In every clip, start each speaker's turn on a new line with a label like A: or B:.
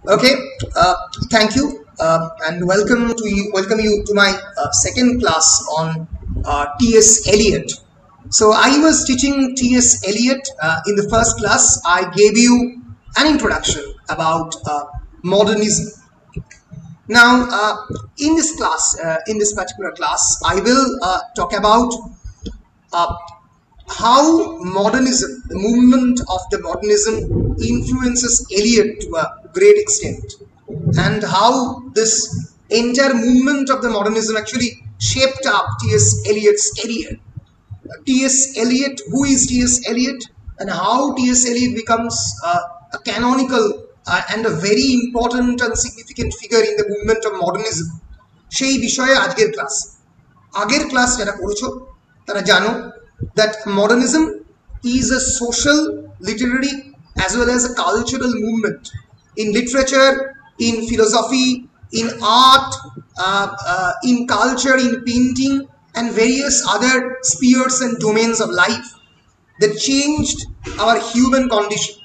A: Okay, thank you and welcome you to my second class on T.S. Eliot. So I was teaching T.S. Eliot in the first class. I gave you an introduction about modernism. Now, in this class, in this particular class, I will talk about how modernism, the movement of the modernism, influences Eliot to a great extent, and how this entire movement of the modernism actually shaped up T.S. Eliot's career. T.S. Eliot, who is T.S. Eliot, and how T.S. Eliot becomes a canonical and a very important and significant figure in the movement of modernism. সেই বিষয়ে আজকের class. আগের class যারা পড়েছো তারা জানো that modernism is a social, literary as well as a cultural movement in literature, in philosophy, in art, in culture, in painting and various other spheres and domains of life that changed our human condition.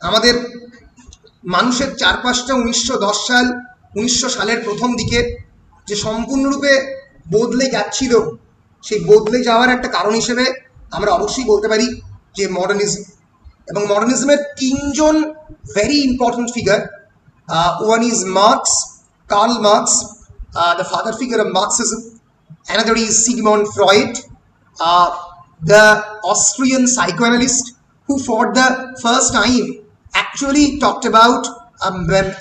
A: আমাদের মানুষের চারপাশটা 1910 সালের প্রথম দিকে যে সম্পূর্ণরূপে বদলে যাচ্ছিল, সেই বদলে যাওয়ার একটা কারণ হিসেবে আমরা অবশ্যই বলতে পারি যে মডার্নিজম। এবং মডার্নিজমের তিনজন very important figure, one is marks, Karl Marx, the father figure of Marxism. Another is Sigmund Freud, the Austrian psychoanalyst who for the first time actually talked about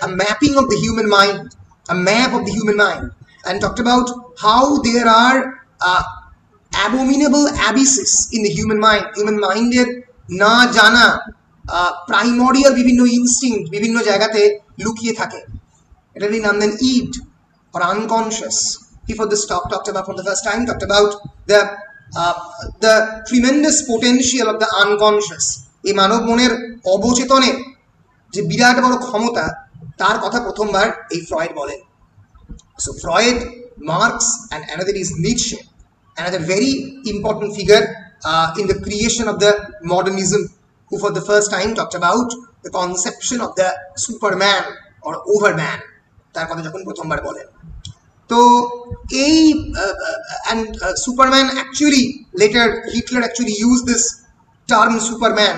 A: a mapping of the human mind, a map of the human mind, and talked about how there are abominable abysses in the human mind. Human mind-এর না জানা primordial বিভিন্ন instinct বিভিন্ন জায়গাতে লুকিয়ে থাকে। এটার নাম দেন id or unconscious. He for this talked about for the first time, talked about the tremendous potential of the unconscious. এই মানব মনের অবচেতনের যে বিরাট বড় ক্ষমতা, তার কথা প্রথমবার এই ফ্রয়েড বলেন। So Freud, Marx and another is Nietzsche, another very important figure in the creation of the modernism, who for the first time talked about the conception of the superman or overman. তার কথা যখন প্রথমবার বলেন, তো এই Superman actually later Hitler actually used this term Superman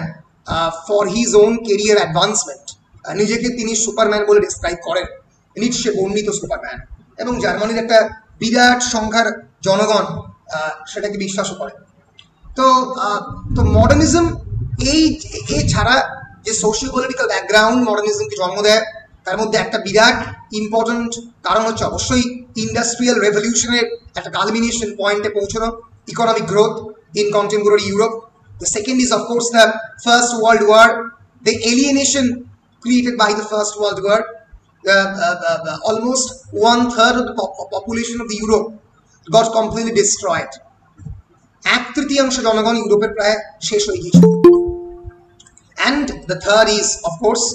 A: for his own career advancement. নিজেকে তিনি Superman বলে ডিসক্রাইব করেন, নিটশে বর্ণিত সুপারম্যান, এবং জার্মানির একটা বিরাট সংখ্যার জনগণ সেটাকে বিশ্বাসও করে। তো মডার্নিজম এই ছাড়া যে সোশিও পলিটিক্যাল ব্যাকগ্রাউন্ড মডার্নিজমকে জন্ম দেয়, তার মধ্যে একটা বিরাট ইম্পর্টেন্ট কারণ হচ্ছে অবশ্যই ইন্ডাস্ট্রিয়াল রেভলিউশনের একটা কালমিনেশন পয়েন্টে পৌঁছানো, economic growth in contemporary Europe. The second is of course the First World War, the alienation created by the First World War. Almost 1/3 of the population of the Europe got completely destroyed. 1/3 জনগণ ইউরোপের প্রায় শেষ হয়ে গিয়েছিল। And the third is of course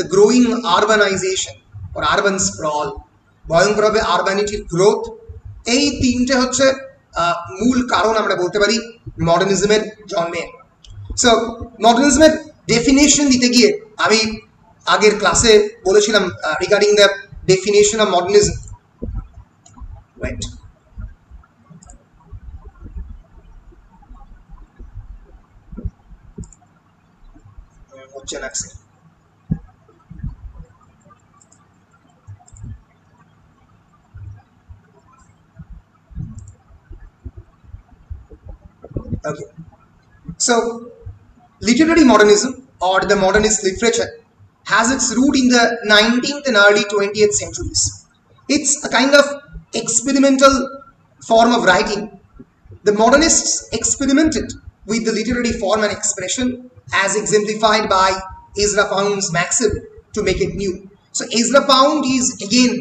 A: the growing urbanization or urban sprawl, ভয়ঙ্করভাবে আরবানিটির growth. এই তিনটে হচ্ছে মূল কারণ আমরা বলতে পারি মডার্নিজমের জন্মের। সো মডার্নিজমের ডেফিনেশন দিতে গিয়ে আমি আগের ক্লাসে বলেছিলাম regarding the definition of modernism. Right, হচ্ছে না। Okay. So, literary modernism or the modernist literature has its root in the 19th and early 20th centuries. It's a kind of experimental form of writing. The modernists experimented with the literary form and expression as exemplified by Ezra Pound's maxim to make it new. So, Ezra Pound is again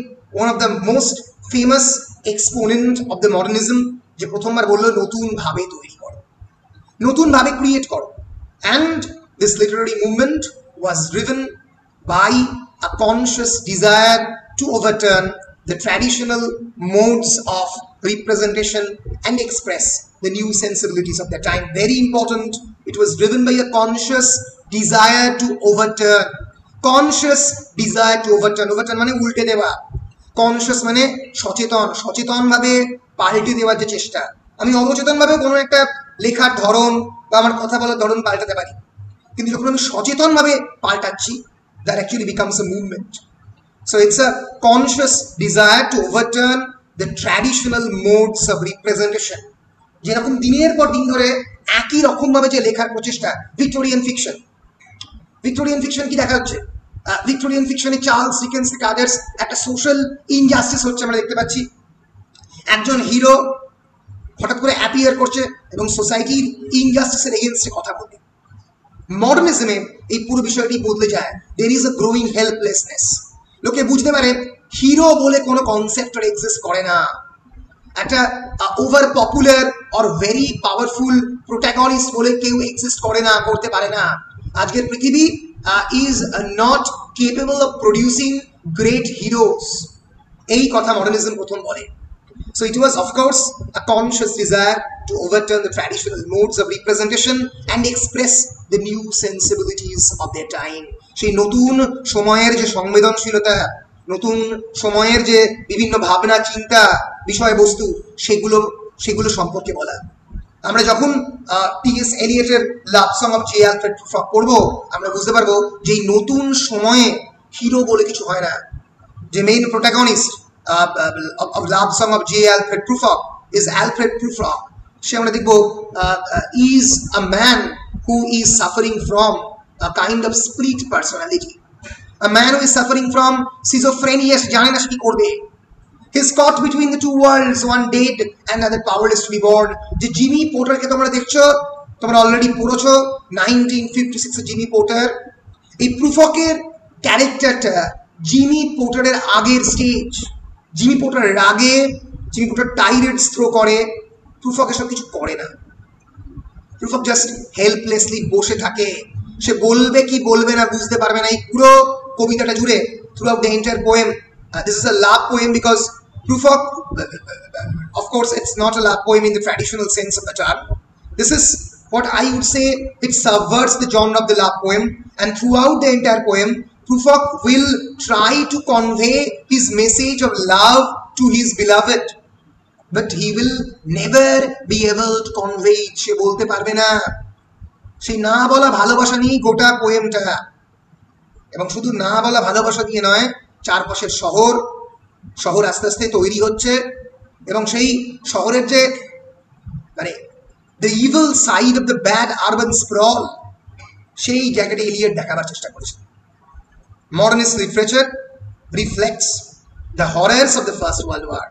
A: one of the most famous exponent of the modernism, যে প্রথমবার বললো নতুন ভাবে তৈরি করো, নতুন ভাবে create করো। And this literary movement was driven by a conscious desire to overturn the traditional modes of representation and express the new sensibilities of their time. Very important, it was driven by a conscious desire to overturn conscious desire to overturn, overturn মানে উল্টে দেওয়া, conscious মানে সচেতন, সচেতনভাবে পাল্টে দেওয়ার যে চেষ্টা। আমি অবচেতনভাবে কোনো একটা লেখার ধরন বা আমার কথা বলার ধরন পাল্টাতে পারি, কিন্তু যখন আমি সচেতনভাবে পাল্টাচ্ছি, that actually becomes a movement. So it's a conscious desire to overturn the traditional modes of representation. যেরকম দিনের পর দিন ধরে একই রকমভাবে যে লেখার প্রচেষ্টা, ভিক্টোরিয়ান ফিকশন, ভিক্টোরিয়ান ফিকশন কি দেখা হচ্ছে? ভিক্টোরিয়ান ফিকশনে চার্লস ডিকেন্স থেকে আদার্স একটা সোশ্যাল ইনজাস্টিস হচ্ছে আমরা দেখতে পাচ্ছি। একজন হিরো হঠাৎ করে অ্যাপিয়ার করছে এবং সোসাইটির ইনজাস্টিসের এগেনস্টে কথা বলবে। মডার্নিজমে এই পুরো বিষয়টি বদলে যায়। There is a growing helplessness. লোকে বুঝতে পারে হিরো বলে কোনো কনসেপ্ট এক্সিস্ট করে না, একটা over popular or very powerful protagonist বলে কেউ এক্সিস্ট করে না, করতে পারে না। আজকের পৃথিবী is not capable of producing great heroes, এই কথা মডার্নিজম প্রথম বলে। So it was, of course, a conscious desire to overturn the traditional modes of representation and express the new sensibilities of their time. সেই নতুন সময়ের যে সংবেদনশীলতা, নতুন সময়ের যে বিভিন্ন ভাবনা, চিন্তা, বিষয়বস্তু, সেগুলো সম্পর্কে বলা। আমরা যখন টি.এস. এলিয়টের love song of J. Alfred Prufrock পড়ব, আমরা বুঝতে পারবো যে এই নতুন সময়ে হিরো বলে কিছু হয় না। যে main protagonist of Love Song of J. Alfred Prufrock is Alfred Prufrock. সে আমরা দেখব is a man who is suffering from a kind of split personality, a man who is suffering from schizophrenia, জানে না সে কি করবে। He is caught between the two worlds, one dead and another powerless to be born. যে Jimmy পোর্টারকে তোমরা দেখছো, তোমরা already পড়েছো 1956 Jimmy porter. এই প্রুফকের ক্যারেক্টারটা জিমি পোর্টারের আগের স্টেজ। জিমি পোর্টার রাগে, জিমি পোর্টার টাইরেটস থ্রো করে, প্রুফক এসব কিছু করে না। প্রুফক জাস্ট হেল্পলেসলি বসে থাকে। সে বলবে কি বলবে না বুঝতে পারবে না। এই পুরো কবিতাটা জুড়ে, through out the entire poem, this is a love poem because প্রুফক, of course it's not a love poem in the traditional sense of the term. This is what I would say, it subverts the genre of the love poem, and throughout the entire poem Prufrock will try to convey his message of love to his beloved, but he will never be able to convey it. সে বলতে পারবে না। সেই না বলা ভালোবাসা নিয়ে গোটা পোয়েমটা, এবং শুধু না বলা ভালোবাসা দিয়ে নয়, চারপাশের শহর আস্তে আস্তে তৈরি হচ্ছে, এবং সেই শহরের যে মানে the evil side of the bad urban sprawl, সেই জায়গাটা এলিয়ট দেখাবার চেষ্টা করেছে। Modernist literature reflects the horrors of the First World War,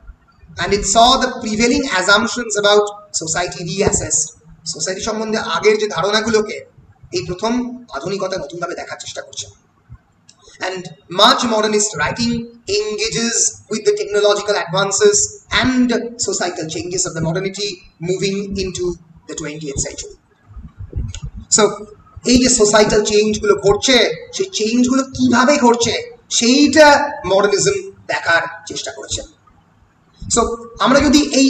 A: and it saw the prevailing assumptions about society reassessed. Society সম্বন্ধে আগের যে ধারণাগুলোকে এই প্রথম আধুনিকতা নতুনভাবে দেখার চেষ্টা করছে। And much modernist writing engages with the technological advances and societal changes of the modernity moving into the 20th century. So এই যে সোসাইটাল চেঞ্জগুলো ঘটছে, সেই চেঞ্জগুলো কিভাবে ঘটছে সেইটা মডার্নিজম দেখার চেষ্টা করেছে। সো আমরা যদি এই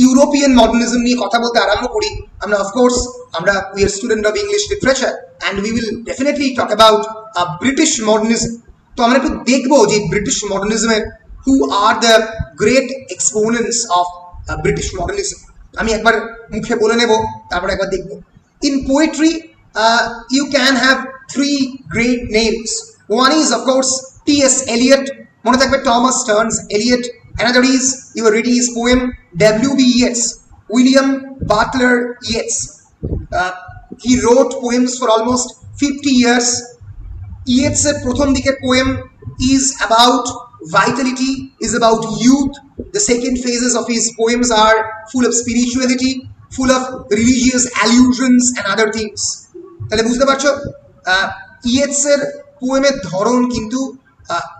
A: ইউরোপিয়ান মডার্নিজম নিয়ে কথা বলতে আরম্ভ করি, আমরা of course we are student of English literature and we will definitely talk about British modernism. তো আমরা একটু দেখবো যে ব্রিটিশ মডার্নিজমের who are the great exponents of British modernism. আমি একবার মুখে বলে নেব, তারপরে একবার দেখবো। In poetry you can have three great names. One is of course T.S. Eliot, mone thakbe Thomas Stearns Eliot. Another is, you were reading his poem W.B. Yeats, William Butler Yeats. He wrote poems for almost 50 years. Yeats er prothom diker poem is about vitality, is about youth. The second phases of his poems are full of spirituality, full of religious allusions and other things. তাহলে বুঝতে পারছো ইয়েটসের পোয়েমের ধরন কিন্তু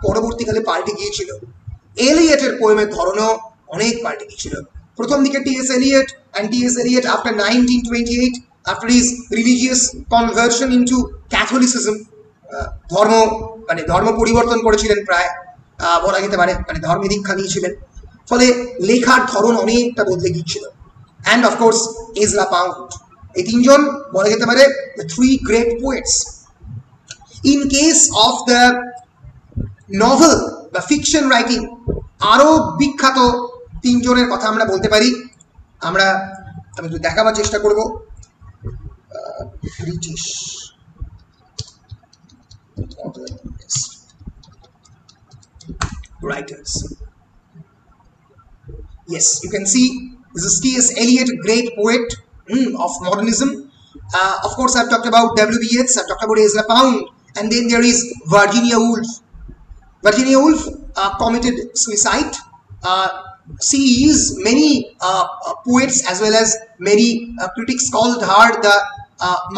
A: পরবর্তীকালে পাল্টে গিয়েছিল। এলিয়টের পোয়েমের ধরনও অনেক পাল্টে গিয়েছিল। প্রথম দিকে T S. Eliot and T.S. Eliot after 1928, after his religious conversion into Catholicism, ধর্ম পরিবর্তন করেছিলেন প্রায়, বলা যেতে পারে ধর্মে দীক্ষা নিয়েছিলেন, ফলে লেখার ধরন অনেকটা বদলে গিয়েছিল। অ্যান্ড অফকোর্স এজরা পাউন্ড, এই তিনজন বলা যেতে পারে the three great poets. In case of the novel বা ফিকশন রাইটিং আরো বিখ্যাত তিনজনের কথা আমরা বলতে পারি। আমি একটু দেখাবার চেষ্টা করব। British writers. Yes, you can see this is T.S. Eliot, a great poet of modernism. Of course, I've talked about W.B. Yeats, I've talked about Ezra Pound, and then there is Virginia Woolf. Virginia Woolf committed suicide. Sees many poets as well as many critics called her the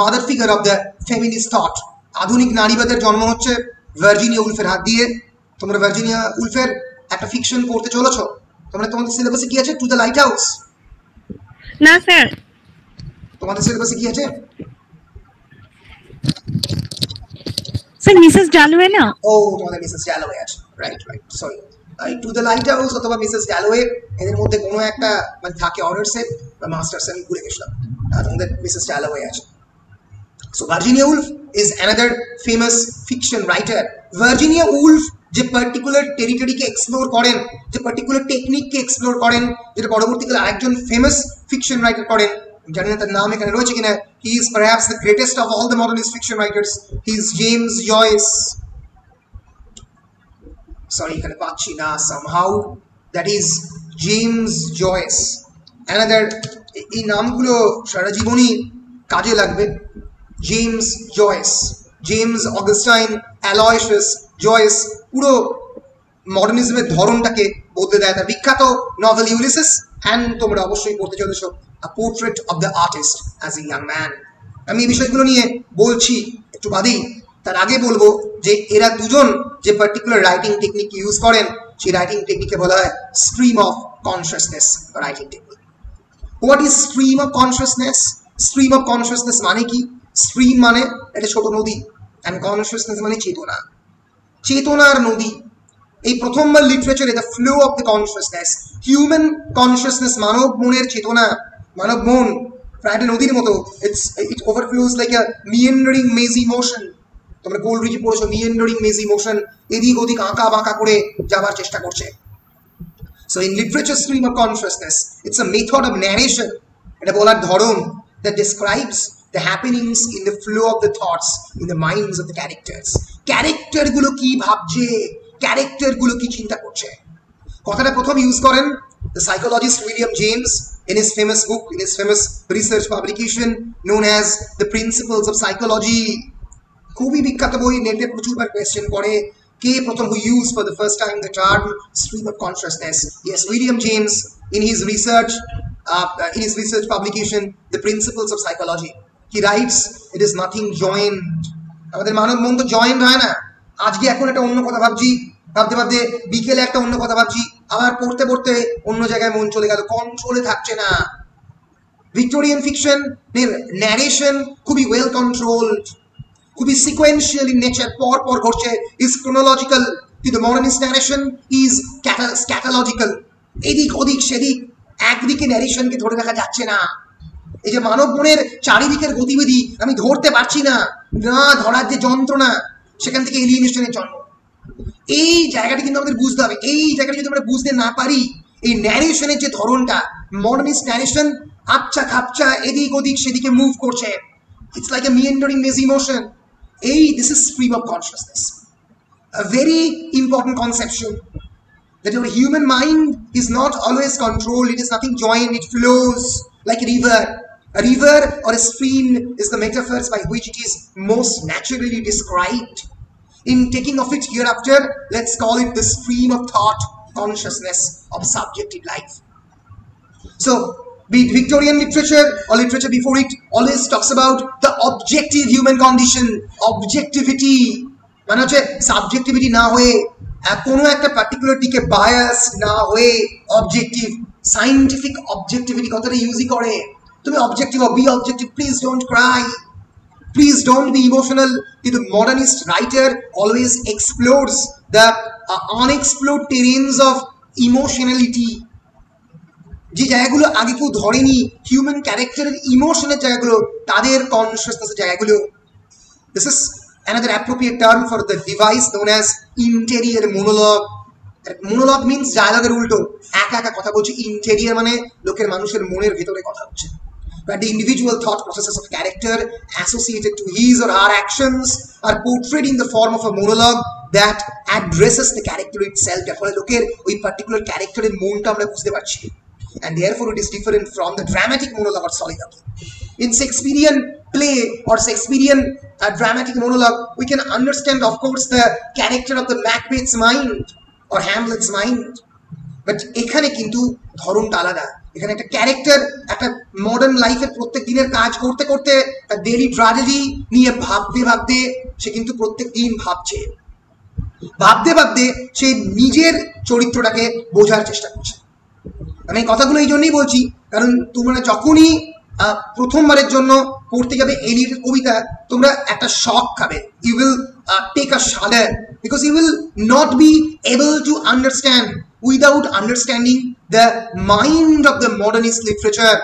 A: mother figure of the feminist thought. আধুনিক নারীবাদের জন্ম হচ্ছে Virginia উলফের হাত দিয়ে। তোমরা Virginia উলফের একটা fiction পড়তে চলেছো? তোমরা তোমাদের সিলেবাসে কি আছে? To the light house?
B: না স্যার।
A: তোমাদের সিলেবাসে কি আছে?
B: স্যার মিসেস ডালওয়ে না?
A: ও, তোমাদের মিসেস ডালওয়ে আছে। Right, sorry. To the light house অথবা মিসেস ডালওয়ে, এদের মধ্যে কোনো একটা মানে থাকে অনার্সে বা মাস্টার্সে, আমি ভুলে গেছিলাম। তোমাদের মিসেস ডালওয়ে আছে। So Virginia Woolf is another famous fiction writer. Virginia Woolf যে পার্টিকুলার টেরিটরিকে এক্সপ্লোর করেন, যে পার্টিকুলার টেকনিককে এক্সপ্লোর করেন, যেটা পরবর্তীকালে আরেকজন ফেমাস ফিকশন রাইটার করেন, জানি না তার নাম এখানে রয়েছে কিনা। He is perhaps the greatest of all the modernist fiction writers. He is James Joyce. Sorry, এখানে পাচ্ছি না somehow. That is James Joyce. Another, এই নামগুলো সারা জীবনই কাজে লাগবে। James Joyce, James Augustine Aloysius Joyce পুরো মডার্নিজমের ধরনটাকে বদলে দেয়। তার বিখ্যাত নভেল ইউলিসিস, অ্যান্ড তোমরা অবশ্যই পড়তে চলেছো a portrait of the artist as a young man. আমি এই বিষয়গুলো নিয়ে বলছি একটু বাদেই। তার আগে বলবো যে এরা দুজন যে পার্টিকুলার রাইটিং টেকনিক ইউজ করেন, সেই রাইটিং টেকনিকে বলা হয় stream of consciousness writing technique. What is stream of consciousness? Stream of consciousness মানে কি? স্ট্রিম মানে একটা ছোট নদী, অ্যান্ড কনসিয়াসনেস মানে চেতনা, চেতনার নদী। এই প্রথমবার লিটারেচারে the flow of the consciousness, human consciousness, মানব মনের চেতনা, মানব মন প্রায় একটা নদীর মতো। ইট ওভারফ্লোজ লাইক আ মিয়েন্ডারিং মেজি মোশন। তোমরা গোলরিচে পড়েছো, মিয়েন্ডারিং মেজি মোশন, এদিক ওদিক আঁকা বাঁকা করে যাবার চেষ্টা করছে। So in literature stream of consciousness, it's a method of narration, এটা বলার ধরন that describes the happenings in the flow of the thoughts in the minds of the characters. Character গুলো কি ভাবছে, ক্যারেক্টার গুলো কি চিন্তা করছে। কথাটা প্রথম ইউজ করেন the psychologist William James in his famous book, in his famous research publication known as The Principles of Psychology. খুবই বিখ্যাত বই, নেটে প্রচুরবার কোয়েশ্চেন করে কে প্রথম who used for the first time the term stream of consciousness. Yes, William James in his research publication The Principles of Psychology, he writes it is nothing joined. আমাদের মানব মন তো joint হয় না। আজকে এখন একটা অন্য কথা ভাবছি, ভাবতে ভাবতে বিকেলে একটা অন্য কথা ভাবছি, আবার পড়তে পড়তে অন্য জায়গায় মন চলে গেল, কন্ট্রোলে থাকছে না। ভিক্টোরিয়ান ফিকশন ন্যারেশন খুবই ওয়েল কন্ট্রোলড, খুবই সিকোয়েন্সিয়াল ইন নেচার, পর পর ঘটছে, ইজ ক্রোনোলজিক্যাল। কিন্তু মডার্নিস্ট ন্যারেশন ইজ স্ক্যাটালজিক্যাল, এদিক ওদিক সেদিক, একদিকে ন্যারেশনকে ধরে রাখা যাচ্ছে না। এই যে মানব মনের চারিদিকের গতিবিধি আমি ধরতে পারছি না, না ধরার যে যন্ত্রণা, সেখান থেকে এলিয়েনেশনের জন্ম। এই জায়গাটা কিন্তু আমাদের বুঝতে হবে। এই জায়গাটা যদি আমরা বুঝতে না পারি, এই ন্যারেশনের যে ধরনটা, মডার্নিস্ট ন্যারেশন আচ্ছা খাপচা এদিক ওদিক সেদিকে মুভ করছে, ইটস লাইক এ মিয়েন্ডারিং মেজি motion. This is stream of consciousness, a very important conception, that your human mind is not always controlled, it is nothing joined, it flows like a river. A river or a stream is the metaphors by which it is most naturally described. In taking of it hereafter, let's call it the stream of thought, consciousness of subjective life. So be it Victorian literature or literature before it, always talks about the objective human condition, objectivity. মানে হচ্ছে subjectivity না হয়ে, কোনো একটা particular দিকে bias না হয়ে objective, scientific objectivity কথাটা ইউজই করে। তুমি objective, be objective, please don't cry, please don't be emotional. কিন্তু modernist writer always explores the unexplored terrains of emotionality, যে জায়গাগুলো আগে কেউ ধরেনি, হিউম্যান ক্যারেক্টারের ইমোশনের জায়গাগুলো, তাদের কনসিয়াসনেসের জায়গাগুলো। This is another appropriate term for the device known as interior monologue. Monologue means dialogue এর উল্টো, একা একা কথা বলছি। interior মানে লোকের মানুষের মনের ভেতরে কথা হচ্ছে। But the individual thought processes of character associated to his or her actions are portrayed in the form of a monologue that addresses the character itself. Therefore, লোকের ওই particular character-এর মনটা আমরা বুঝতে পারছি, and therefore it is different from the dramatic monologue or soliloquy. In Shakespearean play or Shakespearean dramatic monologue, we can understand, of course, the character of the Macbeth's mind or Hamlet's mind. But এখানে কিন্তু ধরনটা আলাদা। এখানে একটা character একটা modern লাইফের প্রত্যেক দিনের কাজ করতে করতে তার ডেইলি ট্র্যাজেডি নিয়ে ভাবতে ভাবতে সে কিন্তু প্রত্যেক দিন ভাবছে, ভাবতে ভাবতে সে নিজের চরিত্রটাকে বোঝার চেষ্টা করছে। আমি এই কথাগুলো এই জন্যই বলছি কারণ তোমরা যখনই প্রথমবারের জন্য পড়তে যাবে এলিয়টের কবিতা, তোমরা একটা শক খাবে। You will take a shudder because you will not be able to understand without understanding the mind of the modernist literature.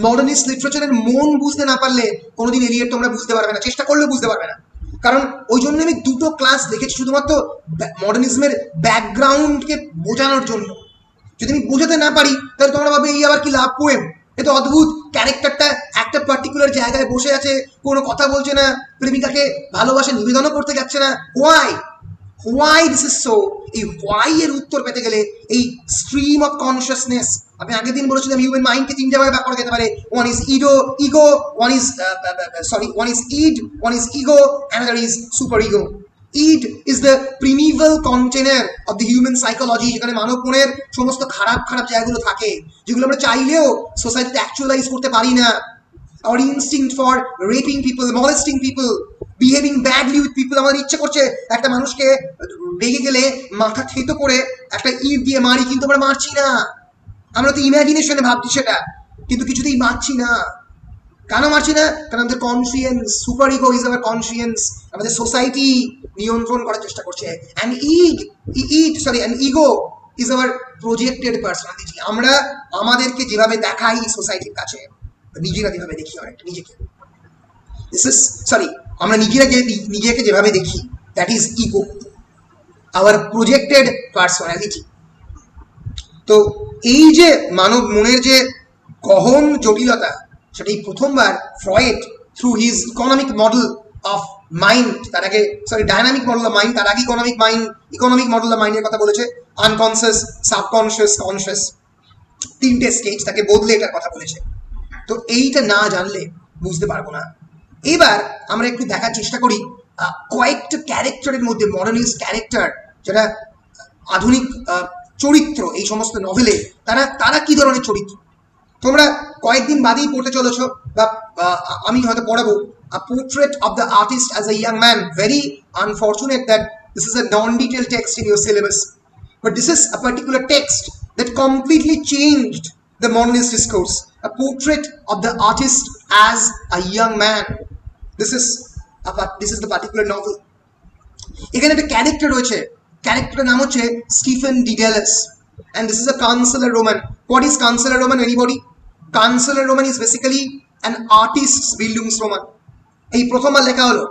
A: Modernist লিটারেচারের মন বুঝতে না পারলে কোনোদিন এলিয়ট তোমরা বুঝতে পারবে না, চেষ্টা করলেও বুঝতে পারবে না। কারণ ওই জন্য আমি দুটো ক্লাস দেখেছি শুধুমাত্র মডার্নিজমের ব্যাকগ্রাউন্ডকে বোঝানোর জন্য। যদি আমি বোঝাতে না পারি তাহলে তোমরা ভাবে এই আবার কি লাভ পোয়েম, এ তো অদ্ভুত, ক্যারেক্টারটা একটা পার্টিকুলার জায়গায় বসে আছে, কোনো কথা বলছে না, প্রেমিকাকে ভালোবাসা নিবেদনও করতে যাচ্ছে না। Why this is so? এই হোয়াই এর উত্তর পেতে গেলে এই স্ট্রিম অফ কনসিয়াসনেস, আমি আগের দিন বলেছিলাম হিউম্যান মাইন্ডকে তিনটে ভাগে ভাগ করা যেতে পারে। One is ego, one is ego, another is super ego. Id is the primeval container of the human psychology, যেখানে মানব মনের সমস্ত খারাপ খারাপ জায়গাগুলো থাকে, যেগুলো আমরা চাইলেও সোসাইটিতে অ্যাকচুয়ালাইজ করতে পারি না। Our instinct for raping people, molesting people, behaving badly with people, আমাদের ইচ্ছে করছে একটা মানুষকে রেগে গেলে মাথা থেতো করে একটা ইট দিয়ে মারি, কিন্তু আমরা মারছি না। আমরা তো ইমাজিনেশনে ভাবছি সেটা, কিন্তু কিছুতেই মারছি না। কেন মারছি না? কারণ আমাদের conscience, super ego is our conscience, আমাদের সোসাইটি নিয়ন্ত্রণ করার চেষ্টা করছে। And ego is our projected personality. আমরা আমাদেরকে যেভাবে দেখাই সোসাইটির কাছে, নিজেরা যেভাবে দেখি অনেকটা নিজেকে, আমরা নিজেকে যেভাবে দেখি, that is ego, our projected personality. তো এই যে মানব মনের যে গহন জটিলতা, সেটাই প্রথমবার Freud through his economic model of mind, তার আগে ডায়নামিক মডেল অফ মাইন্ড, তার আগে ইকোনমিক মডেল অফ মাইন্ডের কথা বলেছে। আনকনসিয়াস, সাবকনসিয়াস, কনসিয়াস, তিনটে স্টেজ তাকে বদলে এটার কথা বলেছে। তো এইটা না জানলে বুঝতে পারবো না। এবার আমরা একটু দেখার চেষ্টা করি কয়েকটা ক্যারেক্টারের মধ্যে, মডার্নিস্ট ক্যারেক্টার যারা আধুনিক চরিত্র এই সমস্ত নভেলে, তারা কি ধরনের চরিত্র। তোমরা কয়েকদিন বাদেই পড়তে চলেছ, বা আমি হয়তো পড়াবো A Portrait of the Artist as a Young Man. Very unfortunate that this is a non-detailed text in your syllabus, but this is a particular text that completely changed the modernist discourse. A Portrait of the Artist as a Young Man. This is the particular novel. এখানে একটা character রয়েছে, ক্যারেক্টারের নাম হচ্ছে Stephen ডিডেলাস, and this is a consular roman. What is consular roman? Anybody? Consular roman is basically an artist's Bildungsroman. এই প্রথমবার লেখা হলো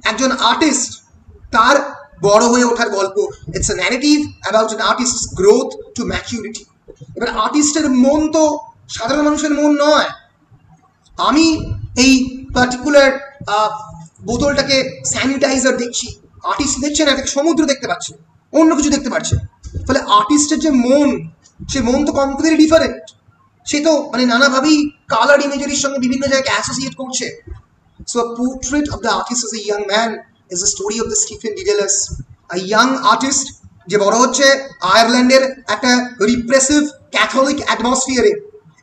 A: একজন আর্টিস্ট তার বড় হয়ে ওঠার গল্প। It's a narrative about an artist's growth to maturity. এবার আর্টিস্টের মন তো সাধারণ মানুষের মন নয়। আমি এই পার্টিকুলার বোতলটাকে স্যানিটাইজার দেখছি, আর্টিস্ট দেখছে না, এটাকে সমুদ্র দেখতে পাচ্ছে, অন্য কিছু দেখতে পাচ্ছে। ফলে আর্টিস্টের যে মন, সে মন তো কমপ্লিটলি ডিফারেন্ট। সে তো মানে নানাভাবেই কালার ইমেজারির সঙ্গে বিভিন্ন জায়গায় অ্যাসোসিয়েট করছে। So A Portrait of the Artist as a Young Man is the story of the Stephen Dedalus, a young artist যে বড় হচ্ছে আয়ারল্যান্ডের একটা রিপ্রেসিভ ক্যাথলিক অ্যাটমসফিয়ারে,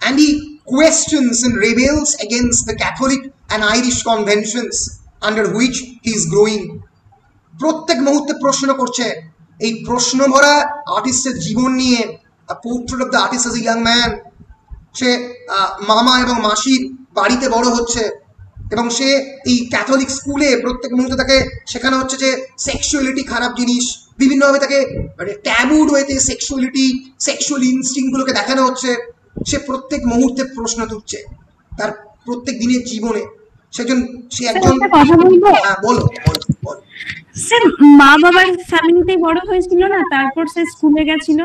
A: and he questions and rebels against the Catholic and Irish conventions under which he is growing. প্রত্যেক মুহূর্তে প্রশ্ন করছে। এই প্রশ্ন ভরা আর্টিস্টের জীবন নিয়ে A Portrait of the Artist as a Young Man, সে মামা এবং মাসির বাড়িতে বড় হচ্ছে, এবং সে এই ক্যাথলিক স্কুলে প্রত্যেক মুহূর্তে তাকে শেখানো হচ্ছে যে সেক্সুয়ালিটি খারাপ জিনিস, বিভিন্নভাবে তাকে মানে ট্যাবুড ওয়েতে সেক্সুয়াল ইনস্টিংক্টগুলোকে দেখানো হচ্ছে। সে প্রত্যেক মুহূর্তে প্রশ্ন তুলছে তার প্রত্যেক দিনের জীবনে। সে
B: স্যার
A: একজন
B: একটা কথা বলবো।
A: হ্যাঁ বলো বলো বলো।
B: স্যার মা বাবার ফ্যামিলিতে বড় হয়েছিল না, তারপর সে স্কুলে গেছিল।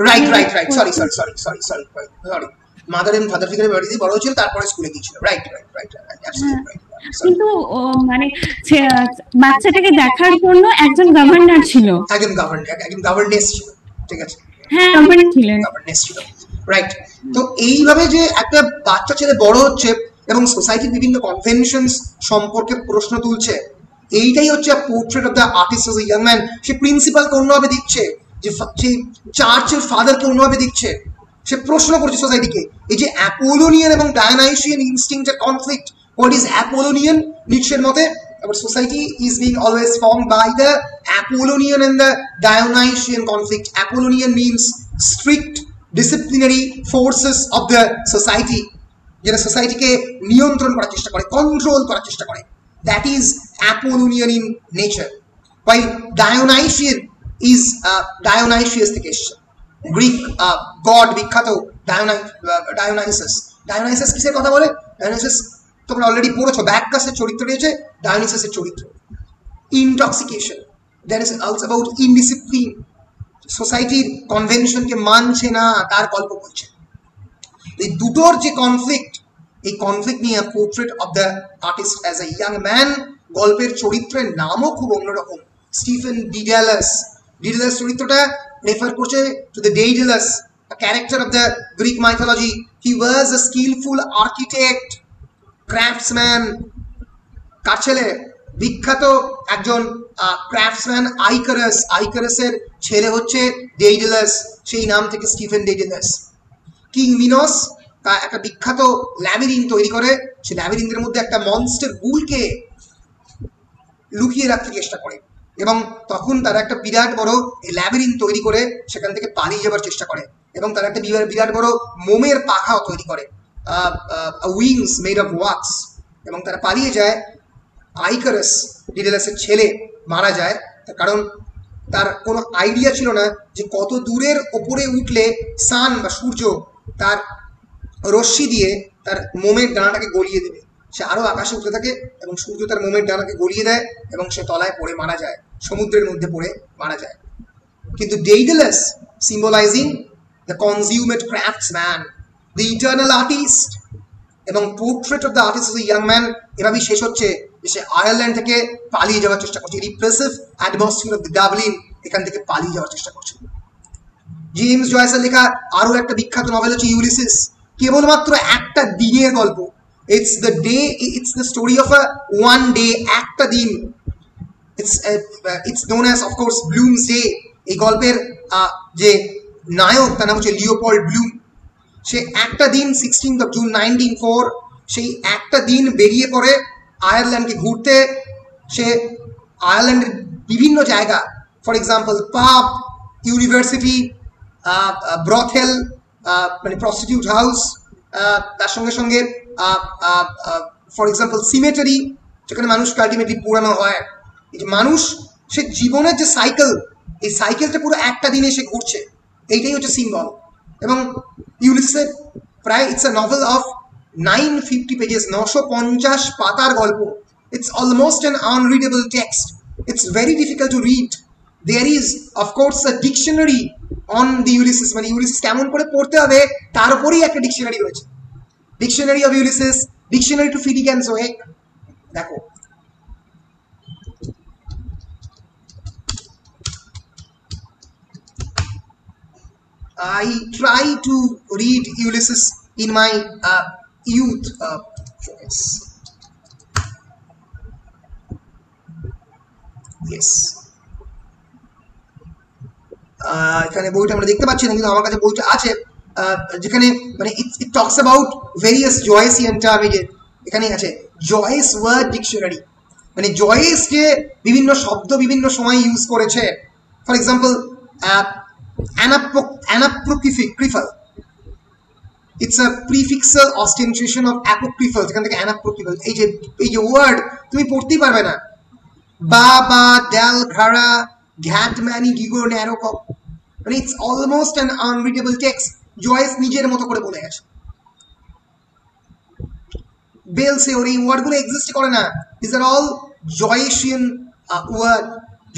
A: Right right right sorry sorry sorry sorry sorry sorry mother and father ফিগারের বাড়িতে বড় হয়েছিল, তারপরে স্কুলে গিয়েছিল। Right right right absolutely right.
B: কিন্তু মানে বাচ্চাটাকে দেখার জন্য একজন গভর্নর ছিল,
A: একজন গভর্নেস ছিল, ঠিক আছে,
B: হ্যাঁ গভর্নর ছিলেন,
A: গভর্নেস ছিল, রাইট। তো এইভাবে যে একটা বাচ্চা ছেলে বড় হচ্ছে এবং সোসাইটির বিভিন্ন কনভেনশনস সম্পর্কে প্রশ্ন তুলছে, এইটাই হচ্ছে portrait of the artist of the young man. সে প্রিন্সিপালকে অন্যভাবে দিচ্ছে, যে চার্চের ফাদারকে অন্যভাবে দিচ্ছে, সে প্রশ্ন করছে সোসাইটিকে। এই যে অ্যাপোলোনিয়ান এবং ডায়োনাইসিয়ান ইনস্টিংক্টের কনফ্লিক্ট, হোয়াট ইজ অ্যাপোলোনিয়ান? নিটশের মতে our society is being always formed by the Apollonian and the Dionysian conflict. Apollonian means strict disciplinary forces of the society, যেটা সোসাইটিকে নিয়ন্ত্রণ করার চেষ্টা করে, কন্ট্রোল করার চেষ্টা করে, that is Apollonian in nature. While Dionysian is Dionysius থেকে এসছে, গ্রিক গড বিখ্যাত Dionysus। Dionysus কিসের কথা বলে? Dionysus তোমরা অলরেডি পড়েছো, ব্যাককাসের চরিত্র রয়েছে ডায়োনিসাসের চরিত্র। Intoxication, that is also about indiscipline, সোসাইটির কনভেনশনকে মানছে না, তার গল্প বলছে। এই দুটোর যে কনফ্লিক্ট, এই কনফ্লিক্ট নিয়ে portrait of the artist as a young man. গল্পের চরিত্রের নামও খুব অন্যরকম, স্টিফেন ডিডালাস। ডিডালাস চরিত্রটা রেফার করছে to the Daedalus, a character of the Greek mythology. He was a skillful architect, craftsman. কার ছেলে? বিখ্যাত একজন ক্রাফটসম্যান আইকারাস। আইকারাসের ছেলে হচ্ছে ডেইডালাস, সেই নাম থেকে স্টিফেন ডেইডালাস। কিং মিনস একটা বিখ্যাত ল্যাবিরিন তৈরি করে, সেই ল্যাবিরিনের মধ্যে একটা মনস্টার বুলকে লুকিয়ে রাখতে চেষ্টা করে, এবং তখন তারা একটা বিরাট বড় ল্যাবিরিন তৈরি করে সেখান থেকে পালিয়ে যাবার চেষ্টা করে, এবং তারা একটা বিরাট বড় মোমের পাখাও তৈরি করে, উইংস মেড অফ ওয়াক্স, এবং তারা পালিয়ে যায়। আইকারাস, ডিডালাসের ছেলে, মারা যায়, কারণ তার কোনো আইডিয়া ছিল না যে কত দূরের ওপরে উঠলে সান বা সূর্য তার রশ্মি দিয়ে তার মোমের ডানাটাকে গলিয়ে দেবে। সে আরও আকাশে উঠতে থাকে এবং সূর্য তার মোমের ডানাকে গলিয়ে দেয় এবং সে তলায় পড়ে মারা যায়, সমুদ্রের মধ্যে পড়ে মারা যায়। কিন্তু Daedalus, symbolising the consummate craftsman, the eternal artist, এবং portrait of the artist of the young man এভাবেই শেষ হচ্ছে যে সে আয়ারল্যান্ড থেকে পালিয়ে যাওয়ার চেষ্টা করছে। Repressive atmosphere of the Dublin, এখান থেকে পালিয়ে যাওয়ার চেষ্টা করছে। জেমস জয়েসের লেখা আরও একটা বিখ্যাত নভেল হচ্ছে ইউলিসিস, কেবলমাত্র একটা দিনের গল্প। It's the day, it's the story of a one day, একটা দিন। It's known as of course blooms day. এই গল্পের যে নায়ক তার নাম হচ্ছে লিওপল্ড ব্লুম। সে একটা দিন 16th of June 1904 সেই একটা দিন বেরিয়ে পড়ে আয়ারল্যান্ডকে ঘুরতে। সে আয়ারল্যান্ডের বিভিন্ন জায়গা, ফর এক্সাম্পল পাব, ইউনিভার্সিটি, ব্রথেল মানে প্রস্টিটিউট হাউস, তার সঙ্গে সঙ্গে ফর এক্সাম্পল সিমেটারি, যেখানে মানুষকে আলটিমেটলি পোড়ানো হয়। এই যে মানুষ, সে জীবনের যে সাইকেল, এই সাইকেলটা পুরো একটা দিনে সে ঘুরছে, এইটাই হচ্ছে সিম্বল। এবং ইউলিসিসের প্রায়, it's a novel of 950 pages, 950 পাতার গল্প। It's almost an unreadable text, it's very difficult to read. There is of course a dictionary on the Ulysses, মানে ইউলিসিস কেমন করে পড়তে হবে তার উপরেই একটা ডিকশনারি রয়েছে। Dictionary of Ulysses, dictionary to ফিলিক অ্যান্ড জোয়েক। দেখো I try to read Ulysses in my youth. Yes. এখানে বইটা আমরা দেখতে পাচ্ছি না, কিন্তু আমার কাছে বইটা আছে, যেখানে মানে ইট টক্স অ্যাবাউট ভেরিয়াস জয়েসিয়ান টার্ম। এখানে আছে জয়েস ওয়ার্ড ডিকশনারি, মানে জয়েস যে বিভিন্ন শব্দ বিভিন্ন সময় ইউজ করেছে। For example anapocryphal, it's a prefixal ostentation of apocryphal, যেখান থেকে anapocryphal। এই যে ওয়ার্ড তুমি পড়তেই পারবে না, বাবা ডেল ঘাড়া ঘ্যাট ম্যানি গিগো ন্যারোকক, মানে it's almost an unreadable text. Joyce নিজের মতো করে বলে গেছে। বেলসে ওর এই ওয়ার্ডগুলো এক্সিস্ট করে না। This are all Joycean word,